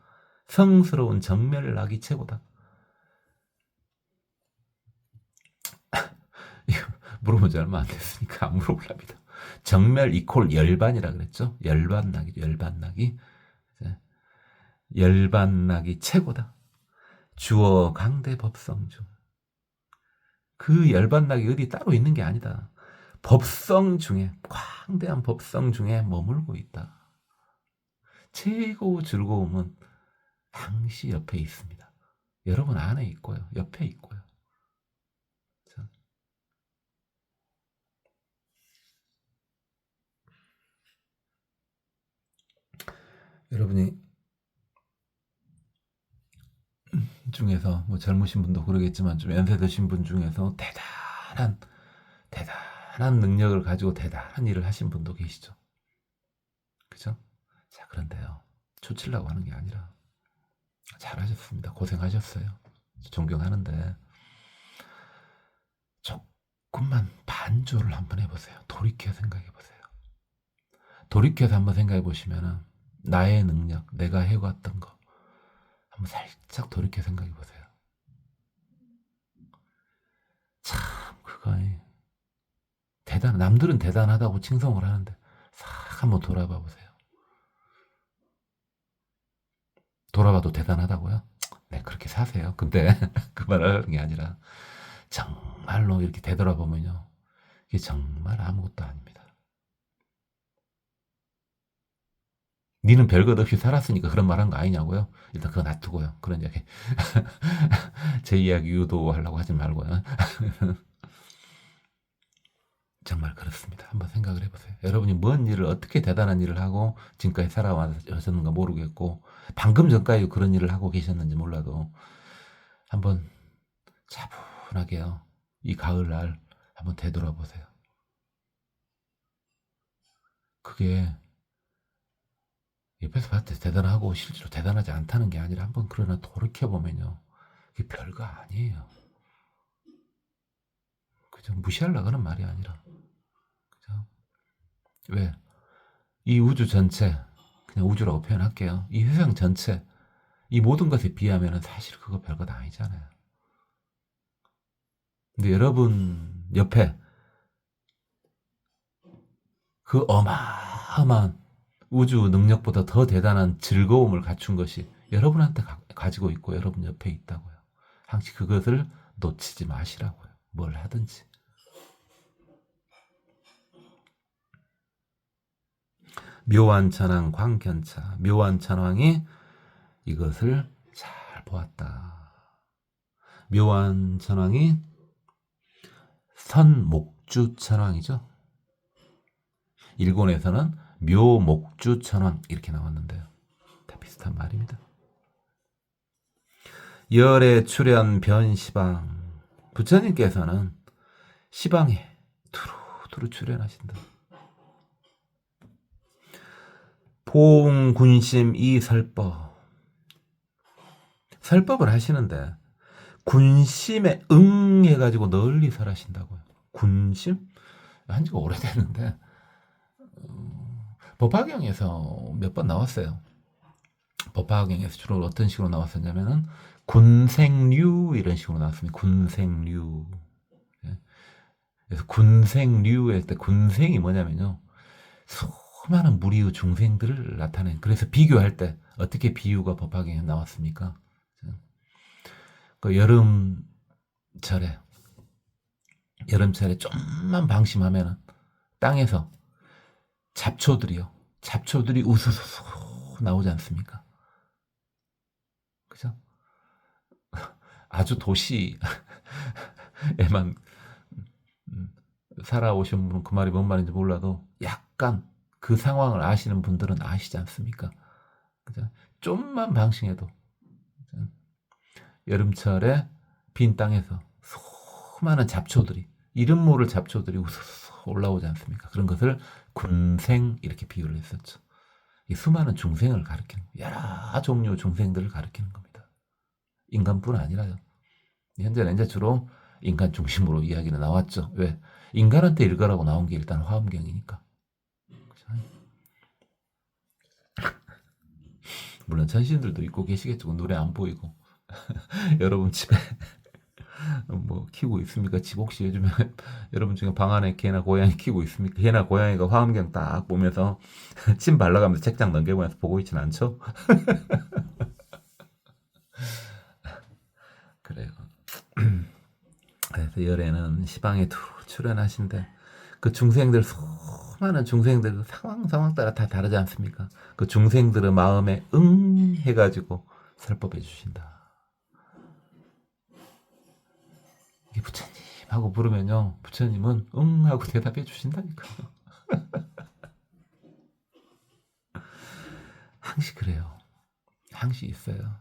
성스러운 정멸락이 최고다. 물어본 지 얼마 안 됐으니까 안 물어보랍니다. 정멸 이퀄 열반이라 그랬죠. 열반락이죠. 열반락이. 열반락이 최고다. 주어 강대 법성중. 그 열반락이 어디 따로 있는 게 아니다. 법성 중에, 광대한 법성 중에 머물고 있다. 최고 즐거움은 항시 옆에 있습니다. 여러분 안에 있고요. 옆에 있고요. 여러분이 중에서 뭐 젊으신 분도 그러겠지만 좀 연세 드신 분 중에서 대단한 능력을 가지고 대단한 일을 하신 분도 계시죠. 그죠? 자, 그런데요. 초치려고 하는 게 아니라 잘하셨습니다. 고생하셨어요. 존경하는데 조금만 반조를 한번 해보세요. 돌이켜 생각해보세요. 돌이켜서 한번 생각해보시면 나의 능력, 내가 해왔던 거 한번 살짝 돌이켜 생각해보세요. 참 그거 남들은 대단하다고 칭송을 하는데 싹 한번 돌아봐 보세요. 돌아봐도 대단하다고요? 네, 그렇게 사세요. 근데 그 말을 하는 게 아니라 정말로 이렇게 되돌아보면요. 이게 정말 아무것도 아닙니다. 니는 별것 없이 살았으니까 그런 말 한 거 아니냐고요? 일단 그거 놔두고요. 그런 이야기. 제 이야기 유도하려고 하지 말고요. 정말 그렇습니다. 한번 생각을 해보세요. 여러분이 뭔 일을 어떻게 대단한 일을 하고 지금까지 살아왔었는가 모르겠고 방금 전까지 그런 일을 하고 계셨는지 몰라도 한번 차분하게요. 이 가을날 한번 되돌아보세요. 그게 옆에서 봤을 때 대단하고 실제로 대단하지 않다는 게 아니라 한번 그러나 돌이켜보면요. 그게 별거 아니에요. 그죠? 무시하려고 하는 말이 아니라. 그죠? 왜? 이 우주 전체, 그냥 우주라고 표현할게요. 이 세상 전체, 이 모든 것에 비하면 사실 그거 별것 아니잖아요. 근데 여러분 옆에 그 어마어마한 우주 능력보다 더 대단한 즐거움을 갖춘 것이 여러분한테 가지고 있고 여러분 옆에 있다고요. 항상 그것을 놓치지 마시라고요. 뭘 하든지. 묘한 천왕 광견차. 묘한 천왕이 이것을 잘 보았다. 묘한 천왕이 선목주 천왕이죠. 일본에서는 묘목주 천왕 이렇게 나왔는데요. 다 비슷한 말입니다. 열의 출현 변시방. 부처님께서는 시방에 두루두루 출현하신다. 포옹군심 이설법. 설법을 하시는데 군심에 응해가지고 널리 설하신다고요. 군심? 한 지가 오래됐는데 법화경에서 몇 번 나왔어요. 법화경에서 주로 어떤 식으로 나왔었냐면은 군생류 이런 식으로 나왔습니다. 군생류. 예. 그래서 군생류 할 때 군생이 뭐냐면요. 수많은 무리의 중생들을 나타낸. 그래서 비교할 때 어떻게 비유가 법화경에 나왔습니까? 그 여름철에 좀만 방심하면은 땅에서 잡초들이 우수수 나오지 않습니까? 그죠? 아주 도시에만 살아오신 분은 그 말이 뭔 말인지 몰라도 약간 그 상황을 아시는 분들은 아시지 않습니까? 그죠? 좀만 방심해도 여름철에 빈 땅에서 수많은 잡초들이 이름 모를 잡초들이 우수수 올라오지 않습니까? 그런 것을 군생 이렇게 비유를 했었죠. 이 수많은 중생을 가리키는 여러 종류 중생들을 가리키는 겁니다. 인간뿐 아니라요. 현재는 이제 주로 인간 중심으로 이야기는 나왔죠. 왜? 인간한테 읽으라고 나온 게 일단 화엄경이니까. 물론 천신들도 있고 계시겠죠. 눈에 안 보이고. 여러분 집에 뭐 키우고 있습니까? 집 혹시 요즘에 여러분 중에 방 안에 개나 고양이 키우고 있습니까? 개나 고양이가 화엄경 딱 보면서 침 발라가면서 책장 넘겨보면서 보고 있진 않죠? 그래요. 그래서 열에는 시방에 출연하신데 그 중생들 수많은 중생들 그 상황 따라 다 다르지 않습니까? 그 중생들의 마음에 응 해가지고 설법해 주신다. 이게 부처님 하고 부르면요 부처님은 응 하고 대답해 주신다니까요. 항시 그래요. 항시 있어요.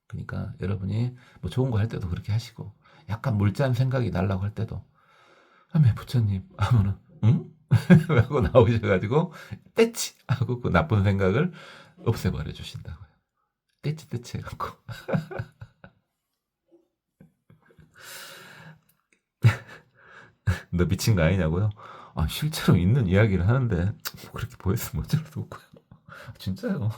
그러니까 여러분이 뭐 좋은 거 할 때도 그렇게 하시고 약간 물짠 생각이 날라고 할 때도 아메 부처님 하면은 응? 하고 나오셔가지고 떼치 하고 그 나쁜 생각을 없애버려 주신다고요. 떼치 해갖고 너 미친 거 아니냐고요? 아 실제로 있는 이야기를 하는데 뭐 그렇게 보였으면 어쩔 수 없고요. 진짜요.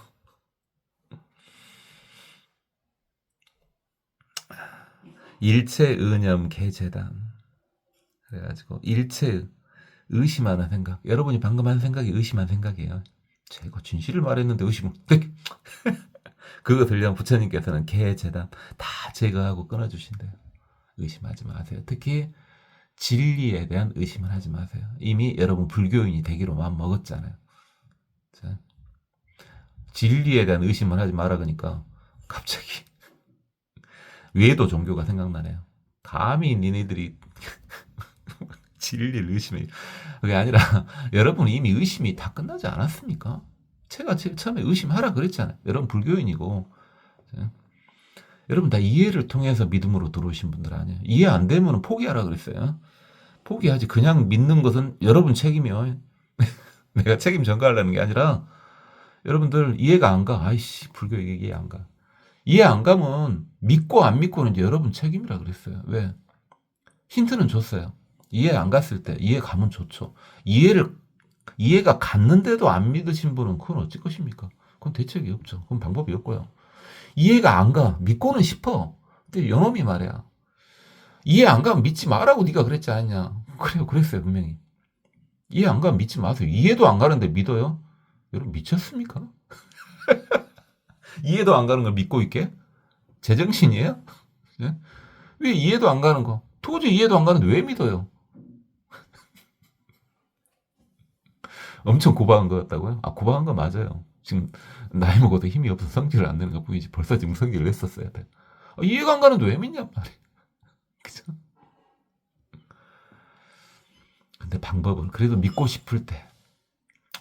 일체의념 개재단 그래가지고 일체 의심하는 생각. 여러분이 방금 한 생각이 의심한 생각이에요. 제가 진실을 말했는데 의심. 그거 들려면 부처님께서는 개재단 다 제거하고 끊어주신대요. 의심하지 마세요. 특히 진리에 대한 의심을 하지 마세요. 이미 여러분 불교인이 되기로 마음 먹었잖아요. 자, 진리에 대한 의심을 하지 마라 그러니까 갑자기 외도 종교가 생각나네요. 감히 니네들이 진리를 의심해. 그게 아니라 여러분 이미 의심이 다 끝나지 않았습니까? 제가 제일 처음에 의심하라 그랬잖아요. 여러분 불교인이고 여러분 다 이해를 통해서 믿음으로 들어오신 분들 아니에요. 이해 안 되면 포기하라 그랬어요. 포기하지. 그냥 믿는 것은 여러분 책임이요. 내가 책임 전가하려는 게 아니라 여러분들 이해가 안 가. 아이씨 불교 이해 안 가. 이해 안 가면 믿고 안 믿고는 이제 여러분 책임이라 그랬어요. 왜? 힌트는 줬어요. 이해 안 갔을 때 이해 가면 좋죠. 이해가 갔는데도 안 믿으신 분은 그건 어찌 것입니까? 그건 대책이 없죠. 그건 방법이 없고요. 이해가 안 가. 믿고는 싶어. 근데 영험이 말이야. 이해 안 가면 믿지 마라고 네가 그랬지 않냐. 그래요. 그랬어요. 분명히. 이해 안 가면 믿지 마세요. 이해도 안 가는데 믿어요? 여러분 미쳤습니까? 이해도 안 가는 걸 믿고 있게? 제정신이에요? 예? 왜 이해도 안 가는 거? 도저히 이해도 안 가는데 왜 믿어요? 엄청 고박한 것 같다고요? 아, 고박한 거 맞아요. 지금 나이 먹어도 힘이 없어서 성질을 안 내는 거 보이지. 벌써 지금 성질을 냈었어야 돼. 아, 이해가 안 가는데 왜 믿냔 말이야. 그죠? 근데 방법은 그래도 믿고 싶을 때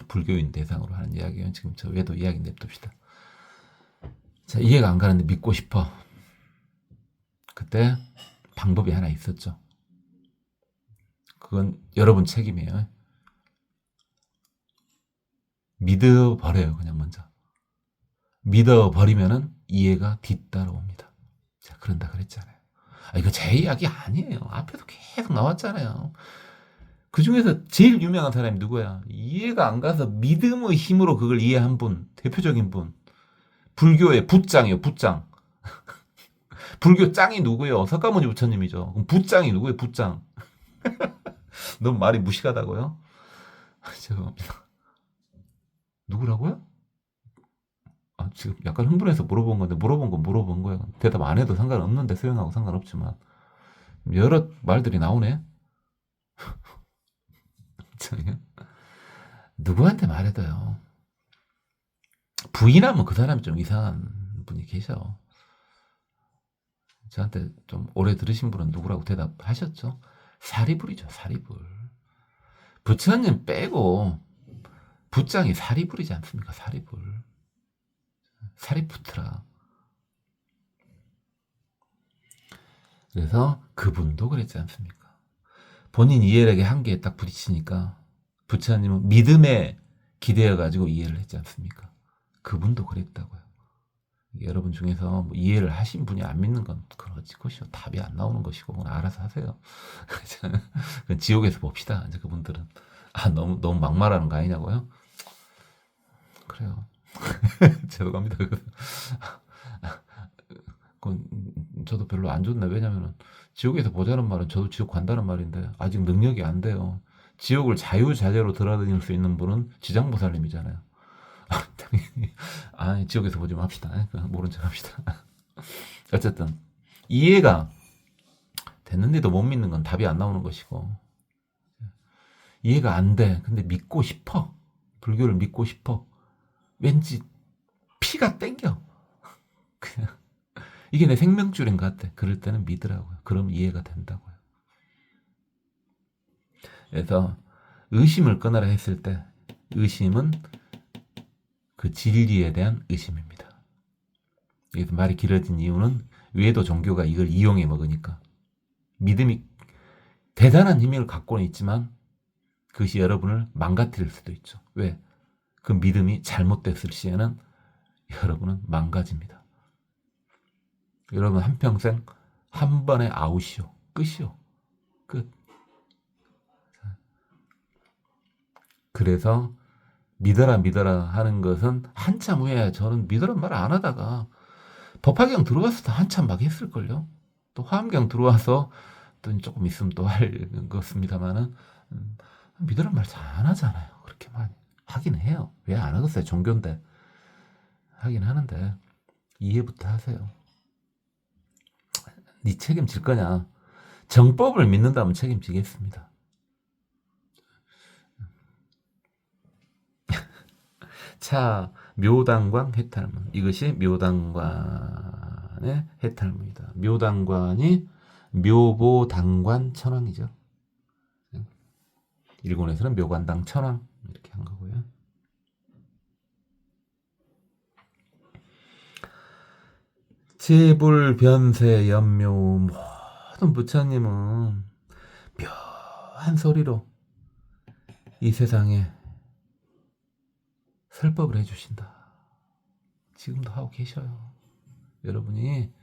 불교인 대상으로 하는 이야기예요. 지금 저 외도 이야기 냅둡시다. 자, 이해가 안 가는데 믿고 싶어. 그때 방법이 하나 있었죠. 그건 여러분 책임이에요. 믿어버려요. 그냥 먼저. 믿어버리면은 이해가 뒤따라옵니다. 자, 그런다 그랬잖아요. 아, 이거 제 이야기 아니에요. 앞에도 계속 나왔잖아요. 그 중에서 제일 유명한 사람이 누구야? 이해가 안 가서 믿음의 힘으로 그걸 이해한 분, 대표적인 분. 불교의 붓장이요, 붓장. 불교 짱이 누구예요? 석가모니 부처님이죠. 그럼 붓장이 누구예요, 붓장? 너무 말이 무식하다고요? 죄송합니다. 누구라고요? 아, 지금 약간 흥분해서 물어본 건데, 물어본 건 물어본 거예요. 대답 안 해도 상관없는데, 수용하고 상관없지만. 여러 말들이 나오네? 누구한테 말해도요. 부인하면 그 사람이 좀 이상한 분이 계셔. 저한테 좀 오래 들으신 분은 누구라고 대답하셨죠? 사리불이죠, 사리불. 부처님 빼고 붓장이 사리불이지 않습니까? 사리불. 사리푸트라. 그래서 그분도 그랬지 않습니까? 본인 이해력의 한계에 딱 부딪히니까 부처님은 믿음에 기대어가지고 이해를 했지 않습니까? 그분도 그랬다고요. 여러분 중에서 뭐 이해를 하신 분이 안 믿는 건 그렇지 것이요. 답이 안 나오는 것이고 그건 알아서 하세요. 그건 지옥에서 봅시다. 이제 그분들은 너무 막말하는 거 아니냐고요? 그래요. 죄송합니다. 그건 저도 별로 안 좋네. 왜냐면은 지옥에서 보자는 말은 저도 지옥 간다는 말인데 아직 능력이 안 돼요. 지옥을 자유자재로 돌아다닐 수 있는 분은 지장보살님이잖아요. 당연히 지옥에서 보지 맙시다. 모른 척 합시다. 어쨌든 이해가 됐는데도 못 믿는 건 답이 안 나오는 것이고 이해가 안 돼. 근데 믿고 싶어. 불교를 믿고 싶어. 왠지 피가 땡겨. 그냥 이게 내 생명줄인 것 같아. 그럴 때는 믿으라고요. 그럼 이해가 된다고요. 그래서 의심을 끊어라 했을 때 의심은 그 진리에 대한 의심입니다. 여기서 말이 길어진 이유는 외도 종교가 이걸 이용해 먹으니까 믿음이 대단한 힘을 갖고는 있지만 그것이 여러분을 망가뜨릴 수도 있죠. 왜? 그 믿음이 잘못됐을 시에는 여러분은 망가집니다. 여러분 한평생 한 번의 아웃이요. 끝이요. 끝. 그래서 믿어라 하는 것은 한참 후에 저는 믿으란 말 안 하다가 법화경 들어와서 도 한참 막 했을걸요. 또 화엄경 들어와서 또 조금 있으면 또 할 것입니다만은 믿으란 말 잘 안 하잖아요. 그렇게 많이 하긴 해요. 왜 안 하겠어요? 종교인데 하긴 하는데 이해부터 하세요. 네 책임질 거냐? 정법을 믿는다면 책임지겠습니다. 자, 묘당관 해탈문. 이것이 묘당관의 해탈문이다. 묘당관이 묘보당관 천왕이죠. 일본에서는 묘관당 천왕 이렇게 한 거고요. 제불변세 연묘 모든 부처님은 묘한 소리로 이 세상에 설법을 해주신다. 지금도 하고 계셔요. 여러분이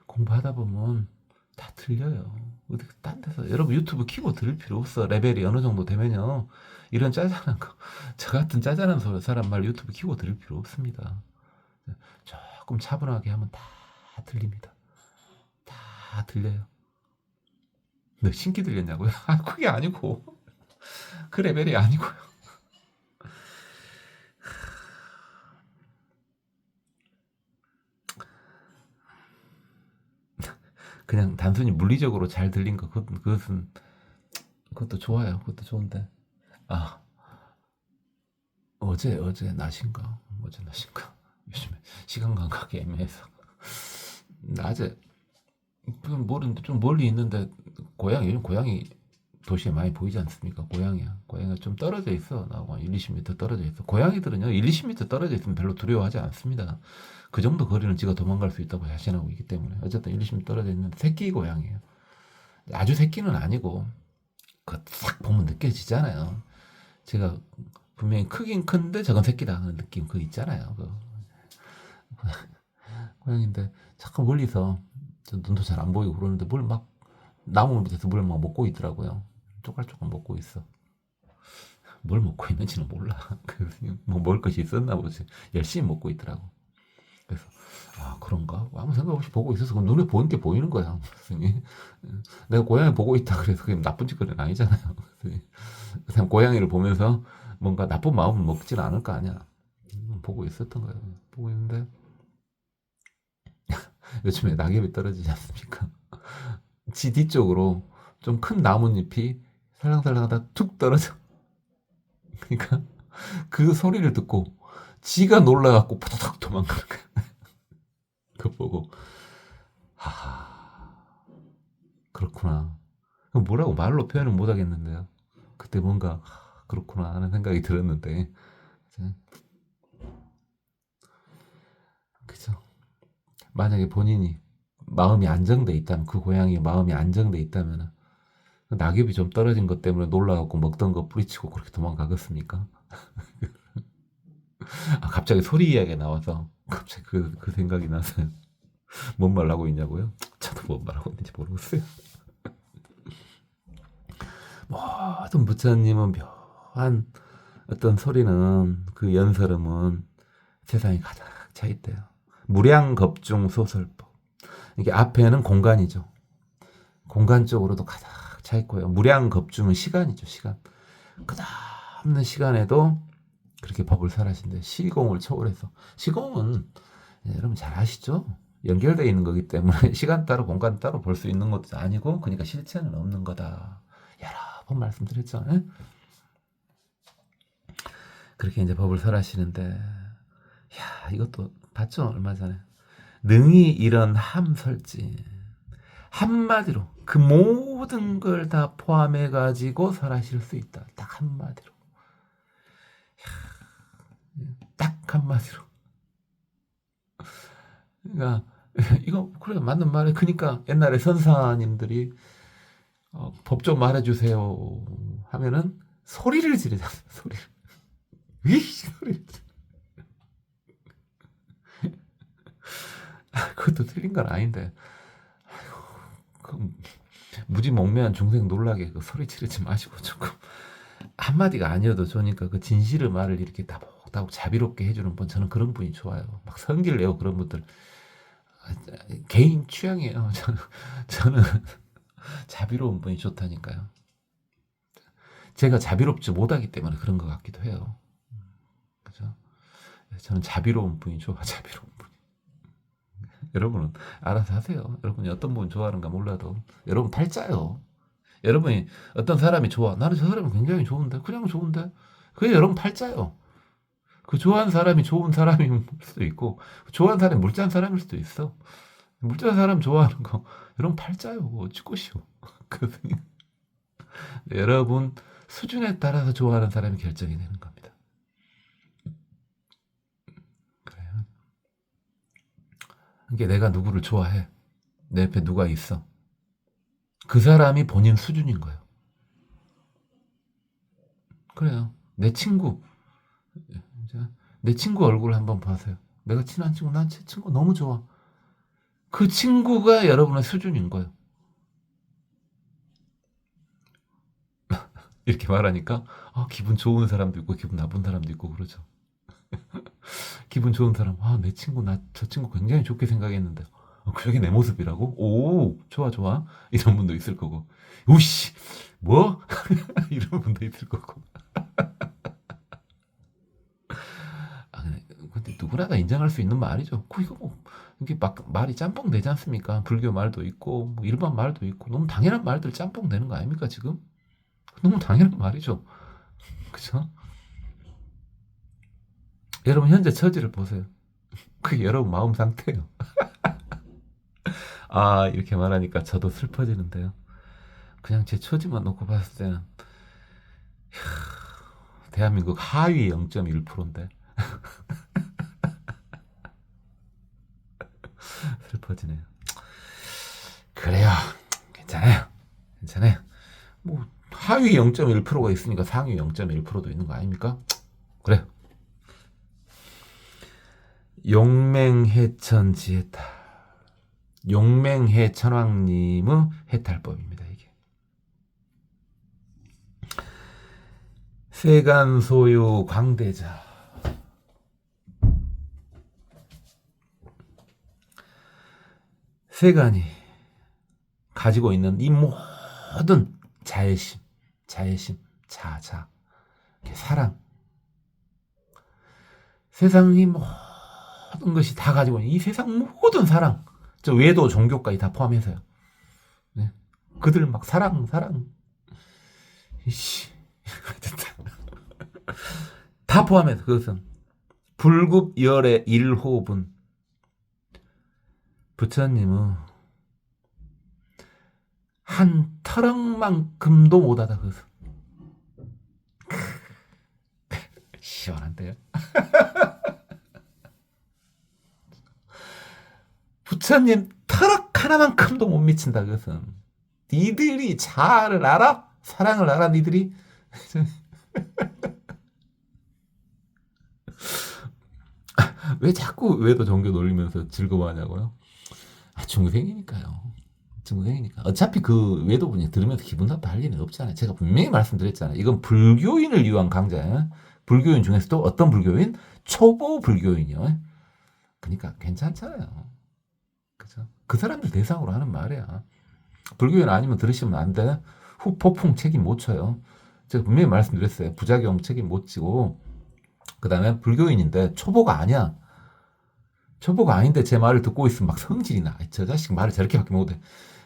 공부하다 보면 다 들려요. 어디 딴 데서 여러분 유튜브 키고 들을 필요 없어. 레벨이 어느 정도 되면요. 이런 짜잘한 거, 저 같은 짜잘한 사람 말 유튜브 키고 들을 필요 없습니다. 조금 차분하게 하면 다 들립니다. 다 들려요. 너 신기 들렸냐고요? 그게 아니고 그 레벨이 아니고요. 그냥 단순히 물리적으로 잘 들린 것 그것도 좋아요. 그것도 좋은데 어제 낮인가 요즘에 시간 감각이 애매해서 낮에 모르는데 좀 멀리 있는데 요즘 고양이 도시에 많이 보이지 않습니까? 고양이가 좀 떨어져 있어. 나하고 한 1, 20m 떨어져 있어. 고양이들은요 1, 20m 떨어져 있으면 별로 두려워하지 않습니다. 그 정도 거리는 지가 도망갈 수 있다고 자신하고 있기 때문에 어쨌든 1, 20m 떨어져 있는 새끼 고양이에요. 아주 새끼는 아니고 그거 싹 보면 느껴지잖아요. 제가 분명히 크긴 큰데 저건 새끼다 하는 느낌 그거 있잖아요. 고양인데 자꾸 멀리서 눈도 잘 안 보이고 그러는데 뭘 막 나무 밑에서 뭘 막 먹고 있더라고요. 쪼갈쪼갈 먹고 있어. 뭘 먹고 있는지는 몰라. 뭐 먹을 것이 있었나 보지. 열심히 먹고 있더라고. 그래서 아 그런가? 아무 생각 없이 보고 있어서 그럼 눈에 보이는 게 보이는 거야. 그랬더니 내가 고양이 보고 있다 그래서 그게 나쁜 짓거리는 아니잖아요. 그냥 고양이를 보면서 뭔가 나쁜 마음을 먹지는 않을 거 아니야. 보고 있었던 거예요. 보고 있는데 요즘에 낙엽이 떨어지지 않습니까? 지 뒤쪽으로 좀 큰 나뭇잎이 살랑살랑하다 툭 떨어져. 그러니까 그 소리를 듣고 지가 놀라갖고 푸드덕 도망가는 거야. 그거 보고 하하 그렇구나. 뭐라고 말로 표현은 못 하겠는데요. 그때 뭔가 그렇구나 하는 생각이 들었는데 그죠. 만약에 본인이 마음이 안정돼 있다면 그 고양이 마음이 안정돼 있다면 낙엽이 좀 떨어진 것 때문에 놀라갖고 먹던 거 뿌리치고 그렇게 도망가겠습니까? 아, 갑자기 소리 이야기가 나와서 갑자기 그 생각이 나서요. 뭔 말 하고 있냐고요? 저도 뭔 말 하고 있는지 모르겠어요. 모든 부처님은 묘한 어떤 소리는 그 연설음은 세상에 가득 차 있대요. 무량겁중 소설법. 이게 앞에는 공간이죠. 공간 쪽으로도 가득 차 있고요. 무량겁중은 시간이죠. 시간. 끝없는 시간에도 그렇게 법을 설하신대요. 시공을 초월해서. 시공은 여러분 잘 아시죠? 연결되어 있는 거기 때문에 시간 따로 공간 따로 볼 수 있는 것도 아니고 그러니까 실체는 없는 거다. 여러 번 말씀드렸죠. 에? 그렇게 이제 법을 설하시는데 야 이것도 봤죠? 얼마 전에 능히 이런 함설지 한마디로 그 모든 걸 다 포함해 가지고 설하실 수 있다. 딱 한마디로. 딱 한마디로. 그러니까 이거 그래 맞는 말이에요. 그러니까 옛날에 선사님들이 법 좀 말해주세요 하면은 소리를 지르잖아요. 소리를. 소리를. 그것도 틀린 건 아닌데. 무지몽매한 중생 놀라게 그 소리 지르지 마시고 조금 한마디가 아니어도 좋으니까 그 진실의 말을 이렇게 다복다복 자비롭게 해주는 분 저는 그런 분이 좋아요. 막 성기를 내고 그런 분들 개인 취향이에요. 저는 자비로운 분이 좋다니까요. 제가 자비롭지 못하기 때문에 그런 것 같기도 해요. 그죠? 저는 자비로운 분이 좋아. 자비로운 분. 여러분은 알아서 하세요. 여러분이 어떤 분 좋아하는가 몰라도 여러분 팔자요. 여러분이 어떤 사람이 좋아. 나는 저 사람이 굉장히 좋은데 그냥 좋은데 그게 여러분 팔자요. 그 좋아하는 사람이 좋은 사람일 수도 있고 좋아하는 사람이 물짠 사람일 수도 있어. 물짠 사람 좋아하는 거 여러분 팔자요. 어찌 것이오. 여러분 수준에 따라서 좋아하는 사람이 결정이 되는 겁니다. 그래요. 이게 내가 누구를 좋아해. 내 옆에 누가 있어. 그 사람이 본인 수준인 거예요. 그래요. 내 친구. 내 친구 얼굴 한번 보세요. 내가 친한 친구, 난 제 친구 너무 좋아. 그 친구가 여러분의 수준인 거예요. 이렇게 말하니까 기분 좋은 사람도 있고 기분 나쁜 사람도 있고 그러죠. 기분 좋은 사람, 내 친구, 저 친구 굉장히 좋게 생각했는데 그게 내 모습이라고? 오, 좋아, 좋아. 이런 분도 있을 거고. 우씨, 뭐? 이런 분도 있을 거고. 근데 누구나 다 인정할 수 있는 말이죠. 이거 뭐, 이게 막 말이 짬뽕 되지 않습니까? 불교 말도 있고, 뭐 일반 말도 있고, 너무 당연한 말들 짬뽕 되는 거 아닙니까, 지금? 너무 당연한 말이죠. 그죠? 여러분, 현재 처지를 보세요. 그게 여러분 마음 상태예요. 이렇게 말하니까 저도 슬퍼지는데요. 그냥 제 처지만 놓고 봤을 때는, 대한민국 하위 0.1%인데. 슬퍼지네요. 그래요. 괜찮아요. 괜찮아요. 뭐 하위 0.1%가 있으니까 상위 0.1%도 있는 거 아닙니까? 그래요. 용맹해천지해탈. 용맹해천왕님의 해탈법입니다. 이게. 세간 소유 광대자. 세간이 가지고 있는 이 모든 자애심, 자자, 사랑, 세상이 모든 것이 다 가지고 있는 이 세상 모든 사랑, 저 외도 종교까지 다 포함해서요. 네. 그들 막 사랑, 이씨, 다 포함해서 그것은 불급열의 일호분. 부처님은 한 터럭만큼도 못하다 그것은. 시원한데요? 부처님 터럭 하나만큼도 못 미친다 그것은. 니들이 자아를 알아? 사랑을 알아 니들이? 왜 자꾸 외도 종교 놀리면서 즐거워하냐고요? 중생이니까요. 중생이니까. 어차피 그 외도분이 들으면서 기분 나빠할 일은 없잖아요. 제가 분명히 말씀드렸잖아요. 이건 불교인을 위한 강좌예요. 불교인 중에서도 어떤 불교인? 초보 불교인이요. 그러니까 괜찮잖아요. 그죠? 그 사람들 대상으로 하는 말이야. 불교인 아니면 들으시면 안 돼. 후폭풍 책임 못 져요. 제가 분명히 말씀드렸어요. 부작용 책임 못 지고. 그 다음에 불교인인데 초보가 아니야. 초보가 아닌데 제 말을 듣고 있으면 막 성질이 나. 저 자식 말을 저렇게밖에 못해.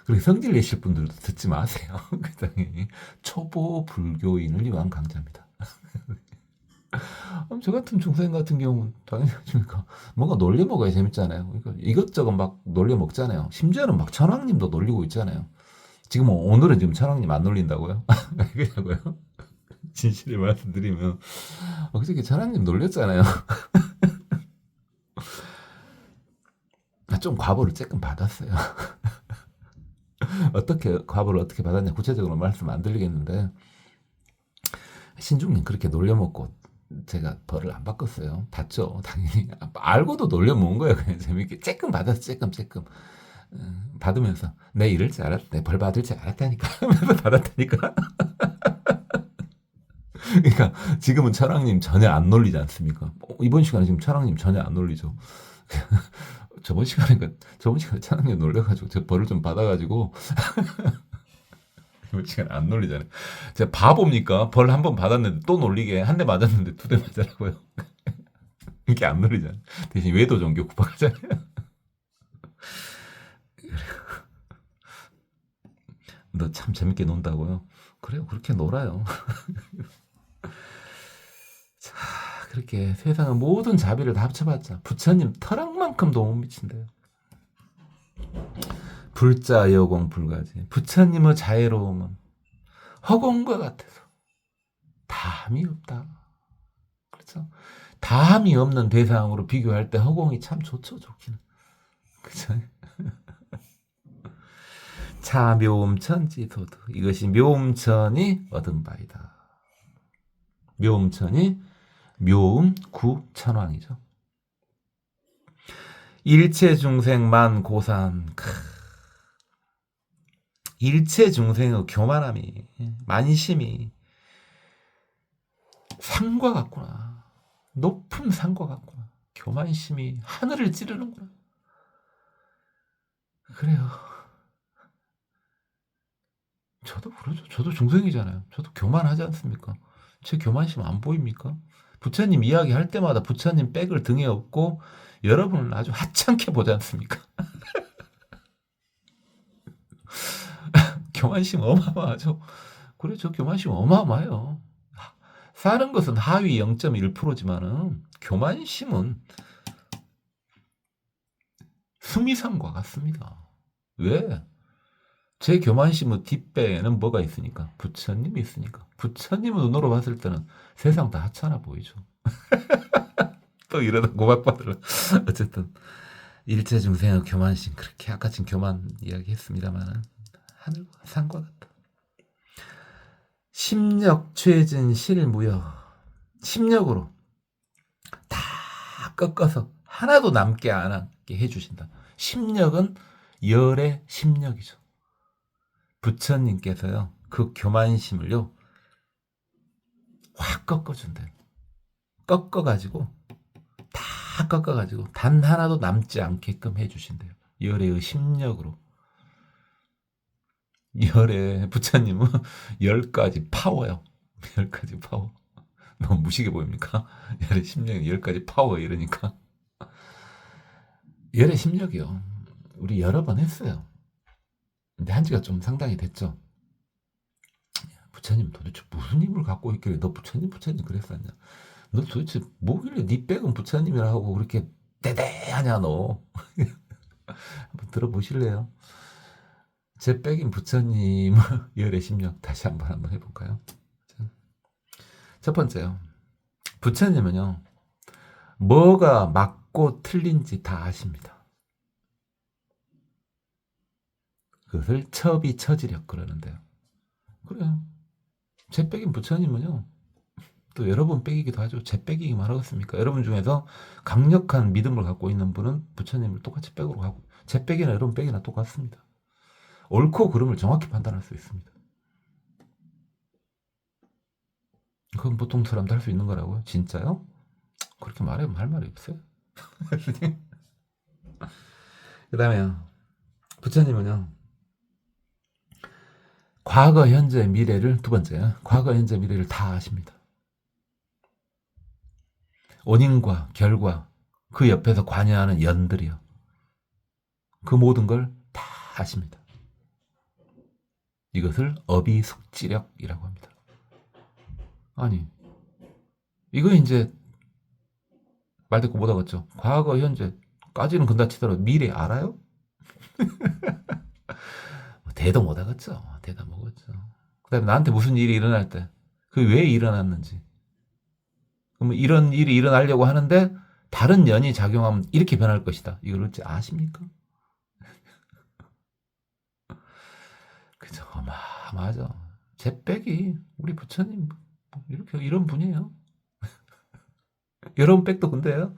그렇게 성질 내실 분들도 듣지 마세요. 그다음에 초보 불교인을 위한 강좌입니다. 저 같은 중생 같은 경우는 당연히 하십니까. 뭔가 놀려 먹어야 재밌잖아요. 그러니까 이것저것 막 놀려 먹잖아요. 심지어는 막 천왕님도 놀리고 있잖아요. 지금 오늘은 지금 천왕님 안 놀린다고요? 그냐고요? 진실을 말씀드리면 그저께 천왕님 놀렸잖아요. 좀 과보를 조금 받았어요. 어떻게 과보를 어떻게 받았냐 구체적으로 말씀 안 드리겠는데 신중님 그렇게 놀려먹고 제가 벌을 안 바꿨어요. 받죠 당연히. 알고도 놀려먹은 거예요. 그냥 재밌게 조금 받았어. 조금 받으면서 내 이럴 줄 알았다. 내 벌 받을 줄 알았다니까 하면서 받았다니까. 그러니까 지금은 철학님 전혀 안 놀리지 않습니까? 이번 시간에 지금 철학님 전혀 안 놀리죠. 저번 시간에 찬양님 놀려가지고 제가 벌을 좀 받아가지고 이번 시간에 안 놀리잖아요. 제가 바보입니까? 벌 한 번 받았는데 또 놀리게 한 대 맞았는데 두 대 맞으라고요. 이게 안 놀리잖아요. 대신 외도 종교 구박하잖아요. 너 참 재밌게 논다고요? 그래요, 그렇게 놀아요. 자, 그렇게 세상의 모든 자비를 다 합쳐봤자 부처님 터락만큼도 못 미친대요. 불자 여공 불가지. 부처님의 자애로움은 허공과 같아서 다함이 없다. 그렇죠? 다함이 없는 대상으로 비교할 때 허공이 참 좋죠, 좋기는. 그죠? 자 묘음천지도도 이것이 묘음천이 얻은 바이다. 묘음천이 묘음 구천왕이죠. 일체 중생만 고산. 일체 중생의 교만함이 만심이 산과 같구나. 높은 산과 같구나. 교만심이 하늘을 찌르는구나. 그래요. 저도 그러죠. 저도 중생이잖아요. 저도 교만하지 않습니까? 제 교만심 안 보입니까? 부처님 이야기할 때마다 부처님 백을 등에 업고 여러분을 아주 하찮게 보지 않습니까? 교만심 어마어마하죠. 그래, 저 교만심 어마어마해요. 사는 것은 하위 0.1%지만은 교만심은 수미상과 같습니다. 왜? 제 교만심의 뒷배에는 뭐가 있으니까? 부처님이 있으니까. 부처님의 눈으로 봤을 때는 세상 다 하찮아 보이죠. 또 이러다 고박받으러. 어쨌든 일체 중생의 교만심 그렇게 아까 지금 교만 이야기했습니다만은 하늘과 산과 같다. 심력 최진 실무여. 심력으로 다 꺾어서 하나도 남게 안 하게 해주신다. 심력은 열의 심력이죠. 부처님께서요 그 교만심을요 확 꺾어준대요. 꺾어가지고 다 꺾어가지고 단 하나도 남지 않게끔 해주신대요. 열의 심력으로. 열의 부처님은 10가지 파워요. 10가지 파워. 너무 무식해 보입니까? 열의 심력이 10가지 파워 이러니까. 열의 심력이요. 우리 여러 번 했어요. 근데 한 지가 좀 상당히 됐죠. 부처님 도대체 무슨 힘을 갖고 있길래 너 부처님 그랬었냐? 너 도대체 뭐길래 네 백은 부처님이라고 그렇게 대대하냐 너? 한번 들어보실래요? 제 백인 부처님 열의 심력 다시 한번 해볼까요? 첫 번째요. 부처님은요. 뭐가 맞고 틀린지 다 아십니다. 그것을 처비처지력 그러는데요. 그래요. 제 백인 부처님은요. 또 여러분 백이기도 하죠. 제 백이기만 하겠습니까? 여러분 중에서 강력한 믿음을 갖고 있는 분은 부처님을 똑같이 백으로 가고 제 백이나 여러분 백이나 똑같습니다. 옳고 그름을 정확히 판단할 수 있습니다. 그건 보통 사람도 할 수 있는 거라고요? 진짜요? 그렇게 말하면 할 말이 없어요. 그 다음에 부처님은요. 과거, 현재, 미래를 두 번째. 과거, 현재, 미래를 다 아십니다. 원인과 결과, 그 옆에서 관여하는 연들이요. 그 모든 걸 다 아십니다. 이것을 어비숙지력이라고 합니다. 아니, 이거 이제 말 듣고 못 하겠죠. 과거, 현재까지는 근다 치더라도 미래 알아요? 대도 못 하겠죠. 대도 못 하겠죠. 그 다음에 나한테 무슨 일이 일어날 때, 그 왜 일어났는지. 그러면 이런 일이 일어나려고 하는데 다른 연이 작용하면 이렇게 변할 것이다. 이걸 어찌 아십니까? 그죠. 맞아. 제백이 우리 부처님 이렇게 이런 분이에요. 여러분 백도 근데요.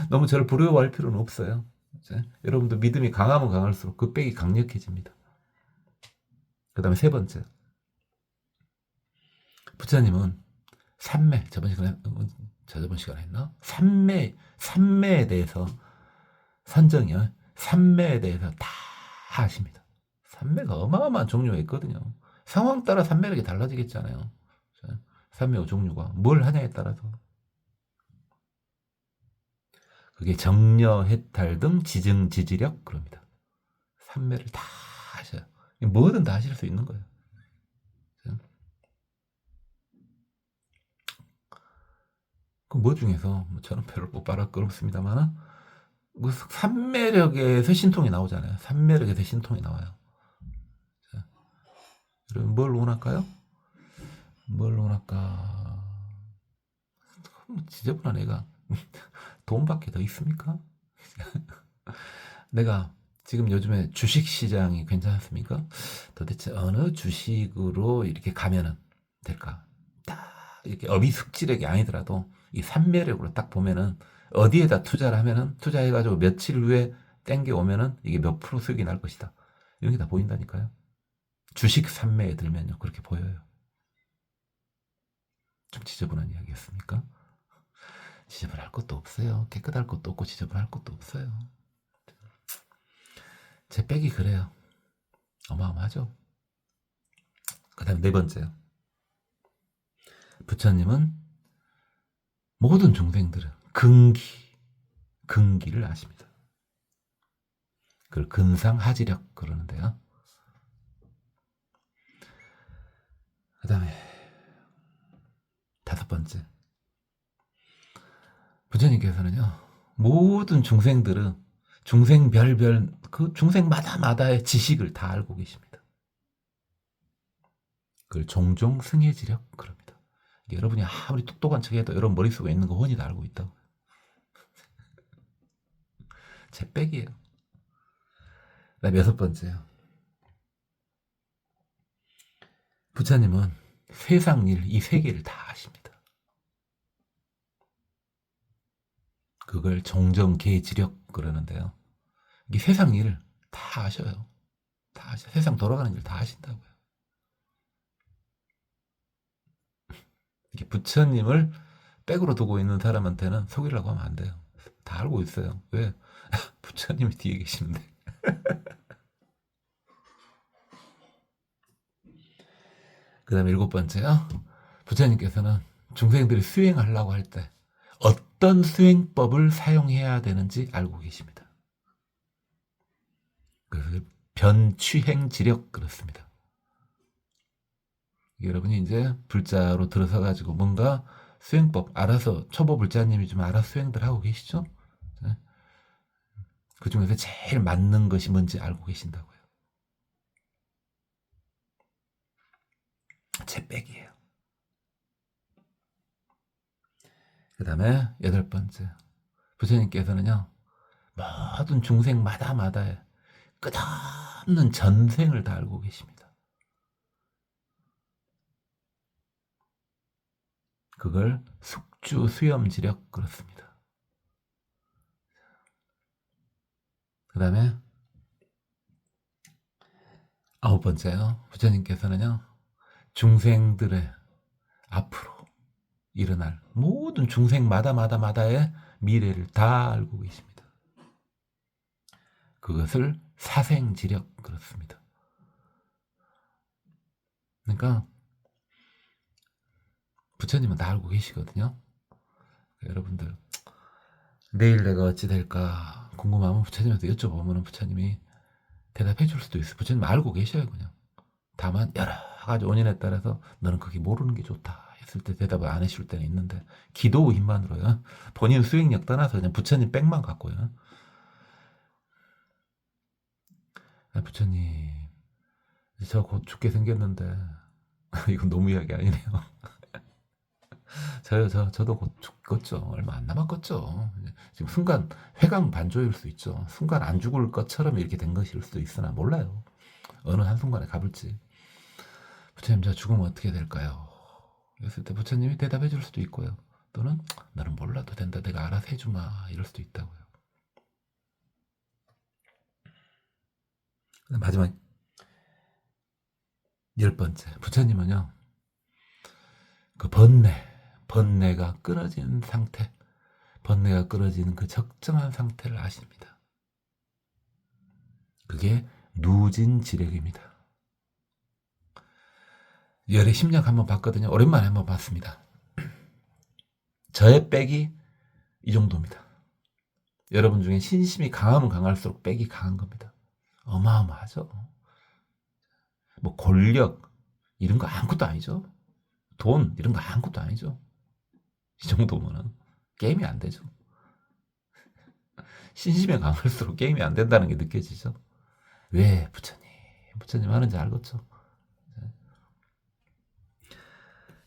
너무 저를 부러워할 필요는 없어요. 여러분도 믿음이 강하면 강할수록 그 백이 강력해집니다. 그 다음에 세 번째. 부처님은 삼매, 저번 시간에 했나? 삼매에 대해서 선정이요. 삼매에 대해서 다 아십니다. 삼매가 어마어마한 종류가 있거든요. 상황 따라 삼매력이 달라지겠잖아요. 삼매의 종류가 뭘 하냐에 따라서. 그게 정려, 해탈 등 지증, 지지력 그럽니다. 삼매를 다 하셔요. 뭐든 다 하실 수 있는 거예요. 그 뭐 중에서 저는 별로 못 바랄거롭습니다만 그 삼매력에서 신통이 나오잖아요. 삼매력에서 신통이 나와요. 자, 여러분 뭘 원할까요? 뭘 원할까? 지저분한 애가 돈밖에 더 있습니까? 내가 지금 요즘에 주식 시장이 괜찮습니까? 도대체 어느 주식으로 이렇게 가면은 될까? 딱 이렇게 어비숙지력이 아니더라도 이 삼매력으로 딱 보면은 어디에다 투자를 하면은 투자해가지고 며칠 후에 땡겨 오면은 이게 몇 프로 수익이 날 것이다. 이런 게 다 보인다니까요. 주식 삼매에 들면요 그렇게 보여요. 좀 지저분한 이야기였습니까? 지저분할 것도 없어요. 깨끗할 것도 없고 지저분할 것도 없어요. 제 백이 그래요. 어마어마하죠. 그 다음에 네 번째요. 부처님은 모든 중생들은 근기를 아십니다. 그걸 근상하지력 그러는데요. 그 다음에 다섯 번째. 부처님께서는요. 모든 중생들은 중생별별 그 중생마다마다의 지식을 다 알고 계십니다. 그걸 종종 승해지력 그럽니다. 여러분이 아무리 똑똑한 척해도 여러분 머릿속에 있는 거 훤히 다 알고 있다고. 제 백이에요. 그다음에 여섯 번째요. 부처님은 세상 일, 이 세계를 다 아십니다. 그걸 종정계지력 그러는데요. 이 세상 일을 다 아셔요. 다 아셔. 세상 돌아가는 일 다 아신다고요. 부처님을 백으로 두고 있는 사람한테는 속이려고 하면 안 돼요. 다 알고 있어요. 왜? 부처님이 뒤에 계시는데. 그 다음에 7번째요. 부처님께서는 중생들이 수행하려고 할 때 어떤 수행법을 사용해야 되는지 알고 계십니다. 그 변취행지력 그렇습니다. 여러분이 이제 불자로 들어서가지고 뭔가 수행법 알아서 초보 불자님이 좀 알아서 수행들 하고 계시죠? 그 중에서 제일 맞는 것이 뭔지 알고 계신다고요. 제 백이에요. 그 다음에 8번째. 부처님께서는요, 모든 중생마다마다에 끝없는 전생을 다 알고 계십니다. 그걸 숙주수염지력 그렇습니다. 그 다음에 9번째요. 부처님께서는요, 중생들의 앞으로 일어날 모든 중생마다의 미래를 다 알고 계십니다. 그것을 사생지력 그렇습니다. 그러니까 부처님은 다 알고 계시거든요. 여러분들 내일 내가 어찌 될까 궁금하면 부처님한테 여쭤보면 부처님이 대답해 줄 수도 있어요. 부처님 알고 계셔요. 그냥 다만 여러 가지 원인에 따라서 너는 그게 모르는 게 좋다 했을 때 대답을 안 해줄 때는 있는데 기도 힘만으로요. 본인 수행력 떠나서 그냥 부처님 백만 갖고요. 부처님 저 곧 죽게 생겼는데 이건 너무 이야기 아니네요. 저도 곧 죽겠죠. 얼마 안 남았겠죠. 지금 순간 회강 반조일 수 있죠. 순간 안 죽을 것처럼 이렇게 된 것일 수도 있으나 몰라요. 어느 한순간에 가볼지. 부처님 저 죽으면 어떻게 될까요? 그랬을 때 부처님이 대답해 줄 수도 있고요. 또는 나는 몰라도 된다. 내가 알아서 해주마. 이럴 수도 있다고요. 마지막 10번째. 부처님은요. 그 번뇌가 끊어지는 상태, 번뇌가 끊어지는 그 적정한 상태를 아십니다. 그게 누진지력입니다. 열의 심력 한번 봤거든요. 오랜만에 한번 봤습니다. 저의 백이 이 정도입니다. 여러분 중에 신심이 강하면 강할수록 백이 강한 겁니다. 어마어마하죠. 뭐 권력 이런 거 아무것도 아니죠. 돈 이런 거 아무것도 아니죠. 이 정도면은 게임이 안 되죠. 신심에 강할수록 게임이 안 된다는 게 느껴지죠. 왜 부처님 하는지 알겠죠.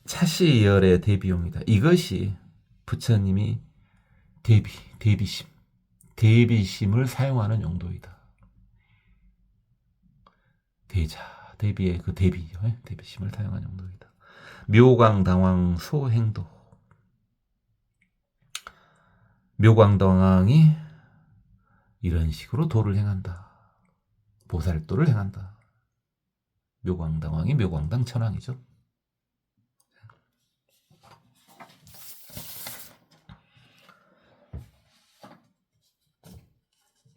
차시열의 대비용이다. 이것이 부처님이 대비심을 사용하는 용도이다. 대비의 그 대비심을 사용하는 용도이다. 묘광당왕 소행도. 묘광당왕이 이런 식으로 도를 행한다. 보살도를 행한다. 묘광당왕이 묘광당 천왕이죠.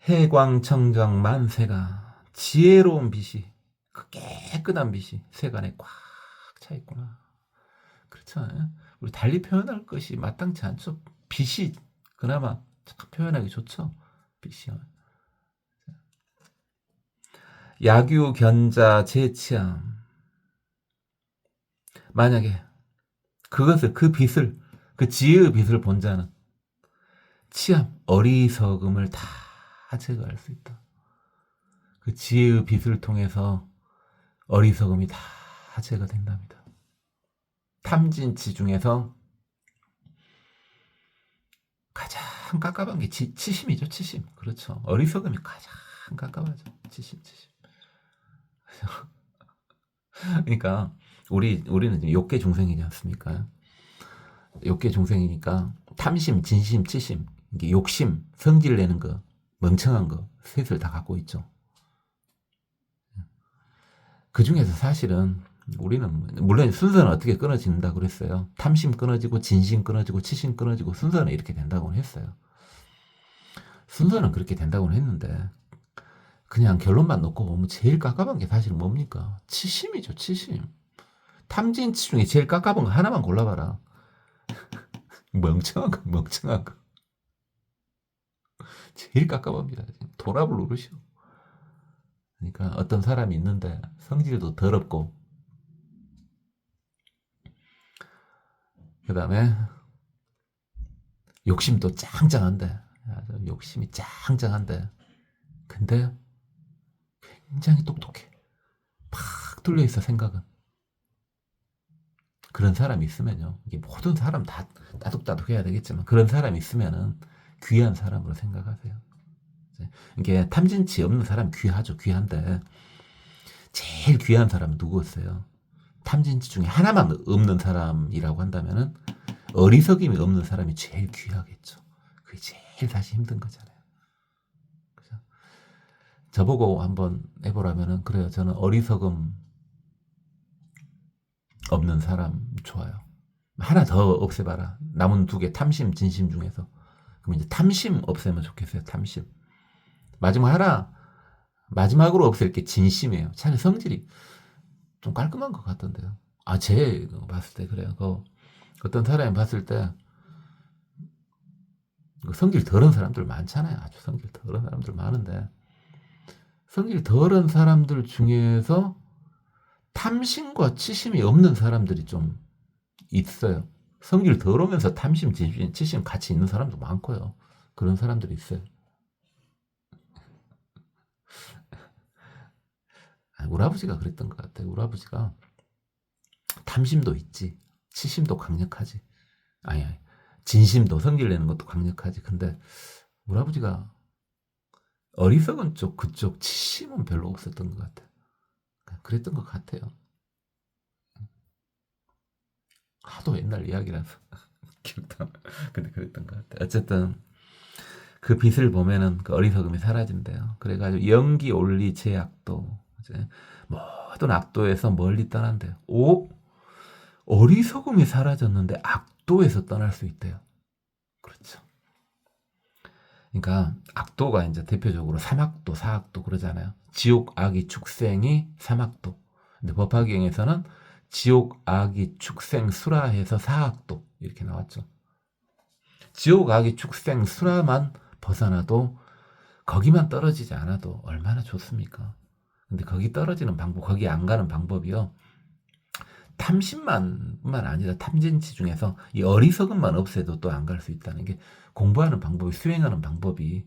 해광청정 만세가 지혜로운 빛이 그 깨끗한 빛이 세간에 꽉 차 있구나. 그렇죠. 우리 달리 표현할 것이 마땅치 않죠. 빛이 그나마 참 표현하기 좋죠. 빛이요. 야규 견자 제치함. 만약에 그것을 그 빛을 그 지혜의 빛을 본 자는 치함 어리석음을 다 제거할 수 있다. 그 지혜의 빛을 통해서 어리석음이 다 제거된답니다. 탐진치 중에서 가장 깝깝한 게 치심이죠. 치심. 그렇죠. 어리석음이 가장 깝깝하죠. 치심. 그러니까 우리는 지금 욕계 중생이지 않습니까? 욕계 중생이니까 탐심, 진심, 치심, 이게 욕심, 성질 내는 거, 멍청한 거 셋을 다 갖고 있죠. 그 중에서 사실은 우리는 물론 순서는 어떻게 끊어진다 그랬어요. 탐심 끊어지고 진심 끊어지고 치심 끊어지고 순서는 이렇게 된다고는 했어요. 순서는 그렇게 된다고는 했는데 그냥 결론만 놓고 보면 제일 깝깝한 게 사실 뭡니까? 치심이죠. 치심. 탐진치 중에 제일 깝깝한 거 하나만 골라봐라. 멍청한 거. 제일 깝깝합니다. 돌아볼 노릇이요. 그러니까 어떤 사람이 있는데 성질도 더럽고 그 다음에 욕심도 짱짱한데 욕심이 짱짱한데 근데 굉장히 똑똑해. 팍 뚫려있어 생각은. 그런 사람이 있으면요. 이게 모든 사람 다 따둑따둑 해야 되겠지만 그런 사람이 있으면은 귀한 사람으로 생각하세요. 이게 탐진치 없는 사람 귀하죠. 귀한데 제일 귀한 사람은 누구였어요? 탐진치 중에 하나만 없는 사람이라고 한다면은 어리석임이 없는 사람이 제일 귀하겠죠. 그게 제일 사실 힘든 거잖아요. 그죠? 저보고 한번 해보라면은 그래요. 저는 어리석음 없는 사람 좋아요. 하나 더 없애봐라. 남은 두 개 탐심, 진심 중에서. 그럼 이제 탐심 없애면 좋겠어요. 탐심. 마지막으로 없앨 게 진심이에요. 차라리 성질이 좀 깔끔한 것 같던데요. 제 봤을 때 그래요. 어떤 사람이 봤을 때 성질 더러운 사람들 많잖아요. 아주 성질 더러운 사람들 많은데 성질 더러운 사람들 중에서 탐심과 치심이 없는 사람들이 좀 있어요. 성질 더러우면서 탐심, 진심, 치심 같이 있는 사람도 많고요. 그런 사람들이 있어요. 우리 아버지가 그랬던 것 같아요. 우리 아버지가 탐심도 있지, 치심도 강력하지. 아니, 진심도 성질 내는 것도 강력하지. 근데 우리 아버지가 어리석은 쪽, 그쪽 치심은 별로 없었던 것 같아요. 그랬던 것 같아요. 하도 옛날 이야기라서 기억도 안 나. 근데 그랬던 것 같아요. 어쨌든 그 빛을 보면은 그 어리석음이 사라진대요. 그래가지고 연기 올리 제악도 이제 모든 악도에서 멀리 떠난대요. 어리석음이 사라졌는데 악도에서 떠날 수 있대요. 그렇죠. 그러니까 악도가 이제 대표적으로 삼악도, 사악도 그러잖아요. 지옥, 악이, 축생이 삼악도. 근데 법화경에서는 지옥, 악이, 축생, 수라해서 사악도 이렇게 나왔죠. 지옥, 악이, 축생, 수라만 벗어나도 거기만 떨어지지 않아도 얼마나 좋습니까? 근데 거기 떨어지는 방법, 거기 안 가는 방법이요. 탐심만뿐만 아니라 탐진치 중에서 이 어리석음만 없애도 또 안 갈 수 있다는 게 공부하는 방법이, 수행하는 방법이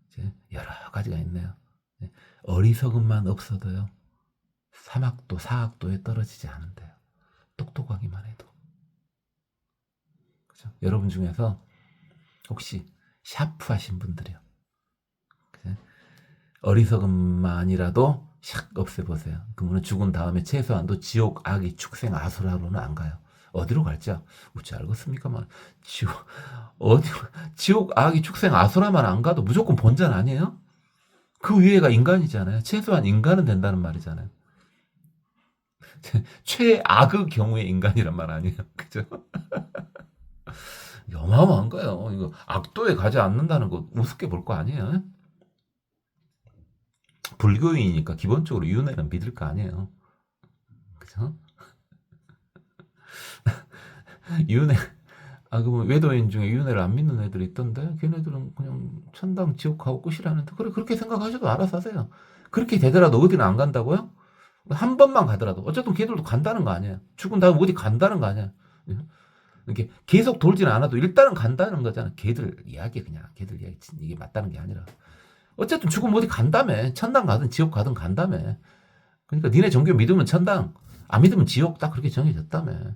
이제 여러 가지가 있네요. 어리석음만 없어도요. 삼악도, 사악도에 떨어지지 않은데요. 똑똑하기만 해도. 그죠? 여러분 중에서 혹시 샤프하신 분들이요. 어리석음만이라도 샥 없애보세요. 그러면 죽은 다음에 최소한도 지옥, 악이, 축생, 아수라로는 안 가요. 어디로 갈지 어찌 알겠습니까만 지옥, 악이, 축생, 아수라만 안 가도 무조건 본전 아니에요? 그 위에가 인간이잖아요. 최소한 인간은 된다는 말이잖아요. 최악의 경우의 인간이란 말 아니에요. 그죠? 어마어마한 거예요. 이거 악도에 가지 않는다는 거 우습게 볼 거 아니에요? 불교인이니까 기본적으로 윤회는 믿을 거 아니에요. 그죠? 윤회, 그러면 외도인 중에 윤회를 안 믿는 애들이 있던데, 걔네들은 그냥 천당 지옥 가고 끝이라는데, 그래, 그렇게 생각하셔도 알아서 하세요. 그렇게 되더라도 어디는 안 간다고요? 한 번만 가더라도. 어쨌든 걔들도 간다는 거 아니에요. 죽은 다음에 어디 간다는 거 아니에요. 이렇게 계속 돌지는 않아도 일단은 간다는 거잖아. 걔들 이야기, 이게 맞다는 게 아니라. 어쨌든 죽으면 어디 간다며. 천당 가든 지옥 가든 간다며. 그러니까 니네 종교 믿으면 천당, 안 믿으면 지옥, 딱 그렇게 정해졌다며.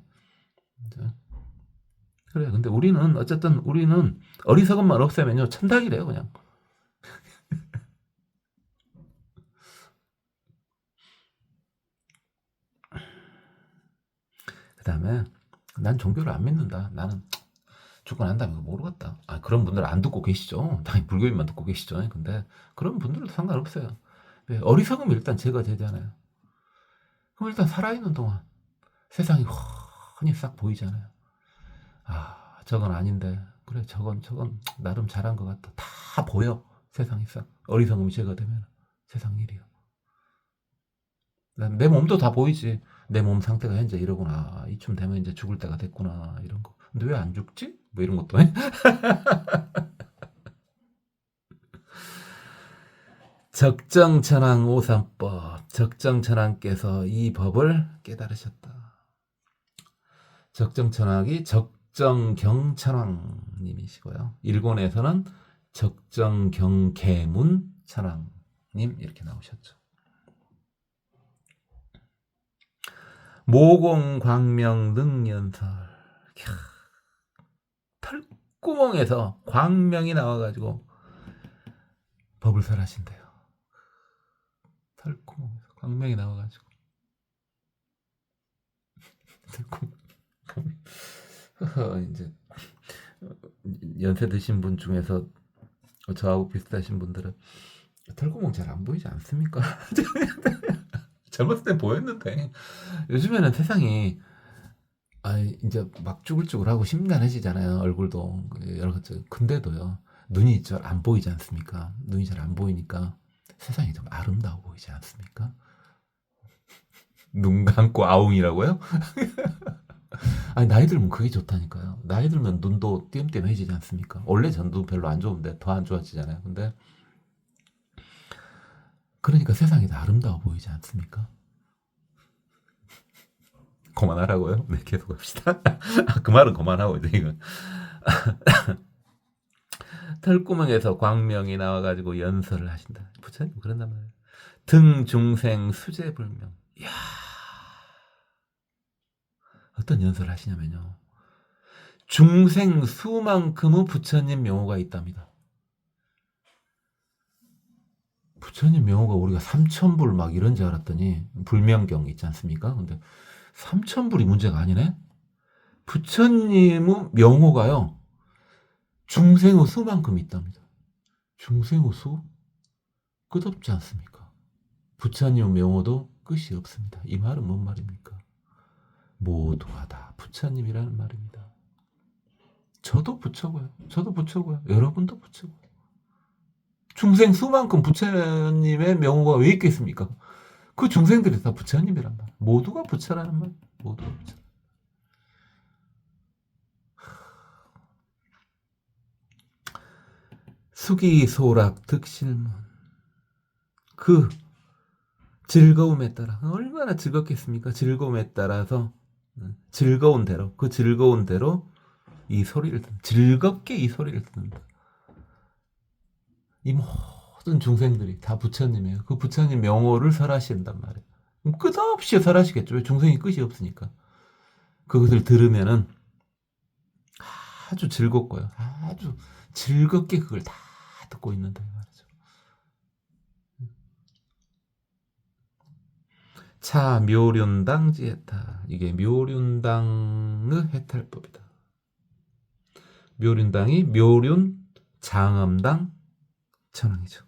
그래. 근데 우리는 어리석음만 없애면요 천당이래요 그냥. 그 다음에 난 종교를 안 믿는다. 나는 죽고 난 다음에 모르겠다. 그런 분들 안 듣고 계시죠. 당연히 불교인만 듣고 계시죠. 근데 그런 분들도 상관없어요. 어리석음이 일단 제거되잖아요. 그럼 일단 살아있는 동안 세상이 훤히 싹 보이잖아요. 아, 저건 아닌데. 그래, 저건 나름 잘한 것 같다. 다 보여. 세상이 싹. 어리석음이 제거되면 세상 일이요. 내 몸도 다 보이지. 내 몸 상태가 현재 이러구나. 이쯤 되면 이제 죽을 때가 됐구나. 이런 거. 근데 왜 안 죽지? 뭐 이런 것도. 적정천왕 오삼법. 적정천왕께서 이 법을 깨달으셨다. 적정천왕이 적정경천왕님이시고요. 일본에서는 적정경계문 천왕님 이렇게 나오셨죠. 모공광명능연설. 털구멍에서 광명이 나와가지고 법을 설하신대요. 털구멍에서 광명이 나와가지고 이제 연세 드신 분 중에서 저하고 비슷하신 분들은 털구멍 잘 안 보이지 않습니까? 젊었을 때 보였는데 요즘에는 세상이 이제 막 쭈글쭈글하고 심란해지잖아요. 얼굴도 여러 가지. 근데도요, 눈이 잘 안 보이지 않습니까? 눈이 잘 안 보이니까 세상이 좀 아름다워 보이지 않습니까? 눈 감고 아웅이라고요? 아니, 나이 들면 그게 좋다니까요. 나이 들면 눈도 띄엄띄엄해지지 않습니까? 원래 전 눈 별로 안 좋은데 더 안 좋아지잖아요. 근데 그러니까 세상이 다 아름다워 보이지 않습니까? 그만하라고요? 네, 계속 합시다. 그 말은 그만하고 이제 이거. 털구멍에서 광명이 나와가지고 연설을 하신다. 부처님 그런단 말이에요. 등중생 수재불명. 이야, 어떤 연설을 하시냐면요. 중생 수만큼의 부처님 명호가 있답니다. 부처님 명호가 우리가 3,000불 막 이런 줄 알았더니 불명경 있지 않습니까? 근데 3,000불이 문제가 아니네. 부처님의 명호가요. 중생의 수만큼 있답니다. 중생의 수? 끝없지 않습니까? 부처님의 명호도 끝이 없습니다. 이 말은 뭔 말입니까? 모두가 다 부처님이라는 말입니다. 저도 부처고요. 저도 부처고요. 여러분도 부처고요. 중생 수만큼 부처님의 명호가 왜 있겠습니까? 그 중생들이 다 부처님이란 말. 모두가 부처라는 말. 모두가 부처. 수기소락 득실문. 그 즐거움에 따라 얼마나 즐겁겠습니까? 즐거움에 따라서 즐거운 대로 그 즐거운 대로 이 소리를 즐겁게 이 소리를 듣는다. 이 모든 중생들이 다 부처님이에요. 그 부처님 명호를 설하신단 말이에요. 끝없이 설하시겠죠. 왜 중생이 끝이 없으니까. 그것을 들으면은 아주 즐겁고요. 아주 즐겁게 그걸 다 듣고 있는다 말이죠. 차 묘륜당 지혜타. 이게 묘륜당의 해탈법이다. 묘륜당이 묘륜 장엄당 천왕이죠.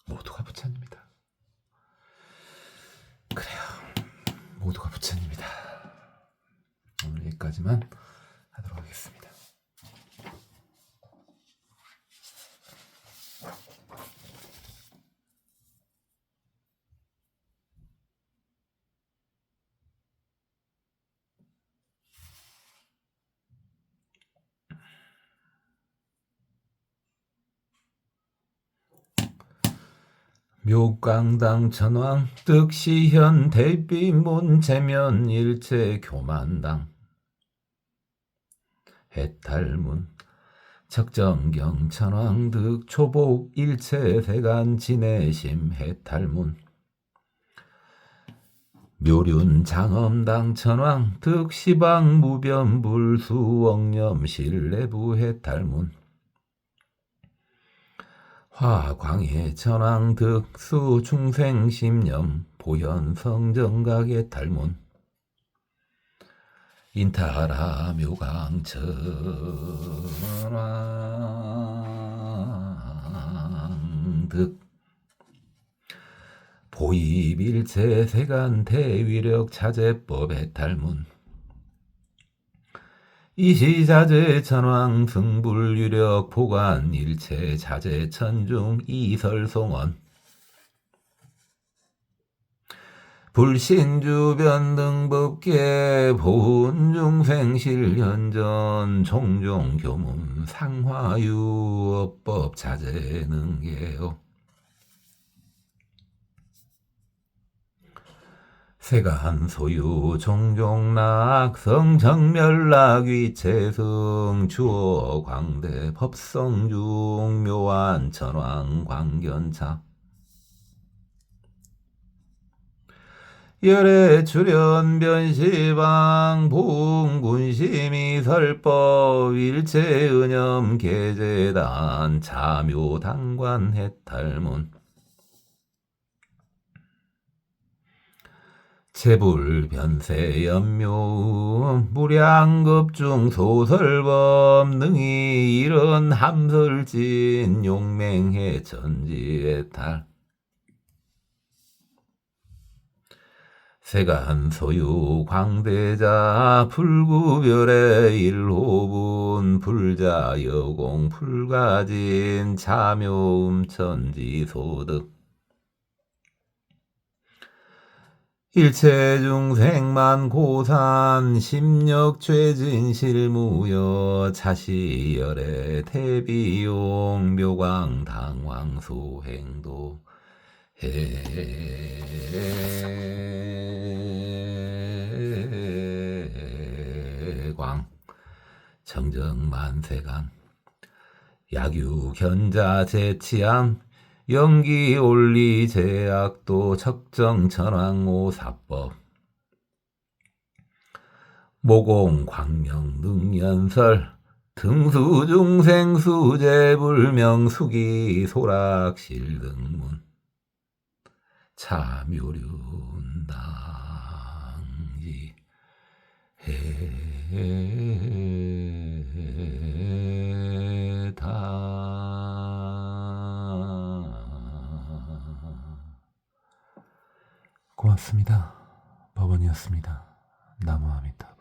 모두가 부처님이다. 그래요. 모두가 부처님이다. 오늘 여기까지만 하도록 하겠습니다. 묘광당 천왕 득시현 대비문 재면 일체 교만당 해탈문 적정경 천왕 득 초복 일체 세간 진해심 해탈문 묘륜 장엄당 천왕 득시방 무변불 수억념 실내부 해탈문 화광해 천왕 득수 중생심념 보현 성정각의 탈문 인타하라 묘강천왕득 보입일체 세간 대위력 자제법 해탈문 이시자재 천왕 승불유력 보관 일체 자재 천중 이설송원 불신주변 등법계 보훈중생실현전 종종교문 상화유업법 자재능계요 세간 소유 종종락 성정멸락 위체승 주어 광대 법성중 묘한 천왕 광견차 열애 출현 변시방 보훈군심이 설법 일체 은염 계재단 자묘 당관 해탈문 체불 변세 연묘 무량급중 소설법 능히 이런 함설진 용맹해 천지해탈 세간 소유 광대자 불구별의 일호분 불자 여공 불가진 자묘음 천지소득 일체중생만 고산 심력 죄진실무여 자시열의 대비용 묘광 당왕 소행도 해광 정정만세간 야규 견자 제치암 영기 올리 제약도 척정 천왕오 사법 모공 광명 능연설 등수중생 수재불명 수기 소락실 등문 차묘륜당지 고맙습니다. 법원이었습니다. 나무아미타.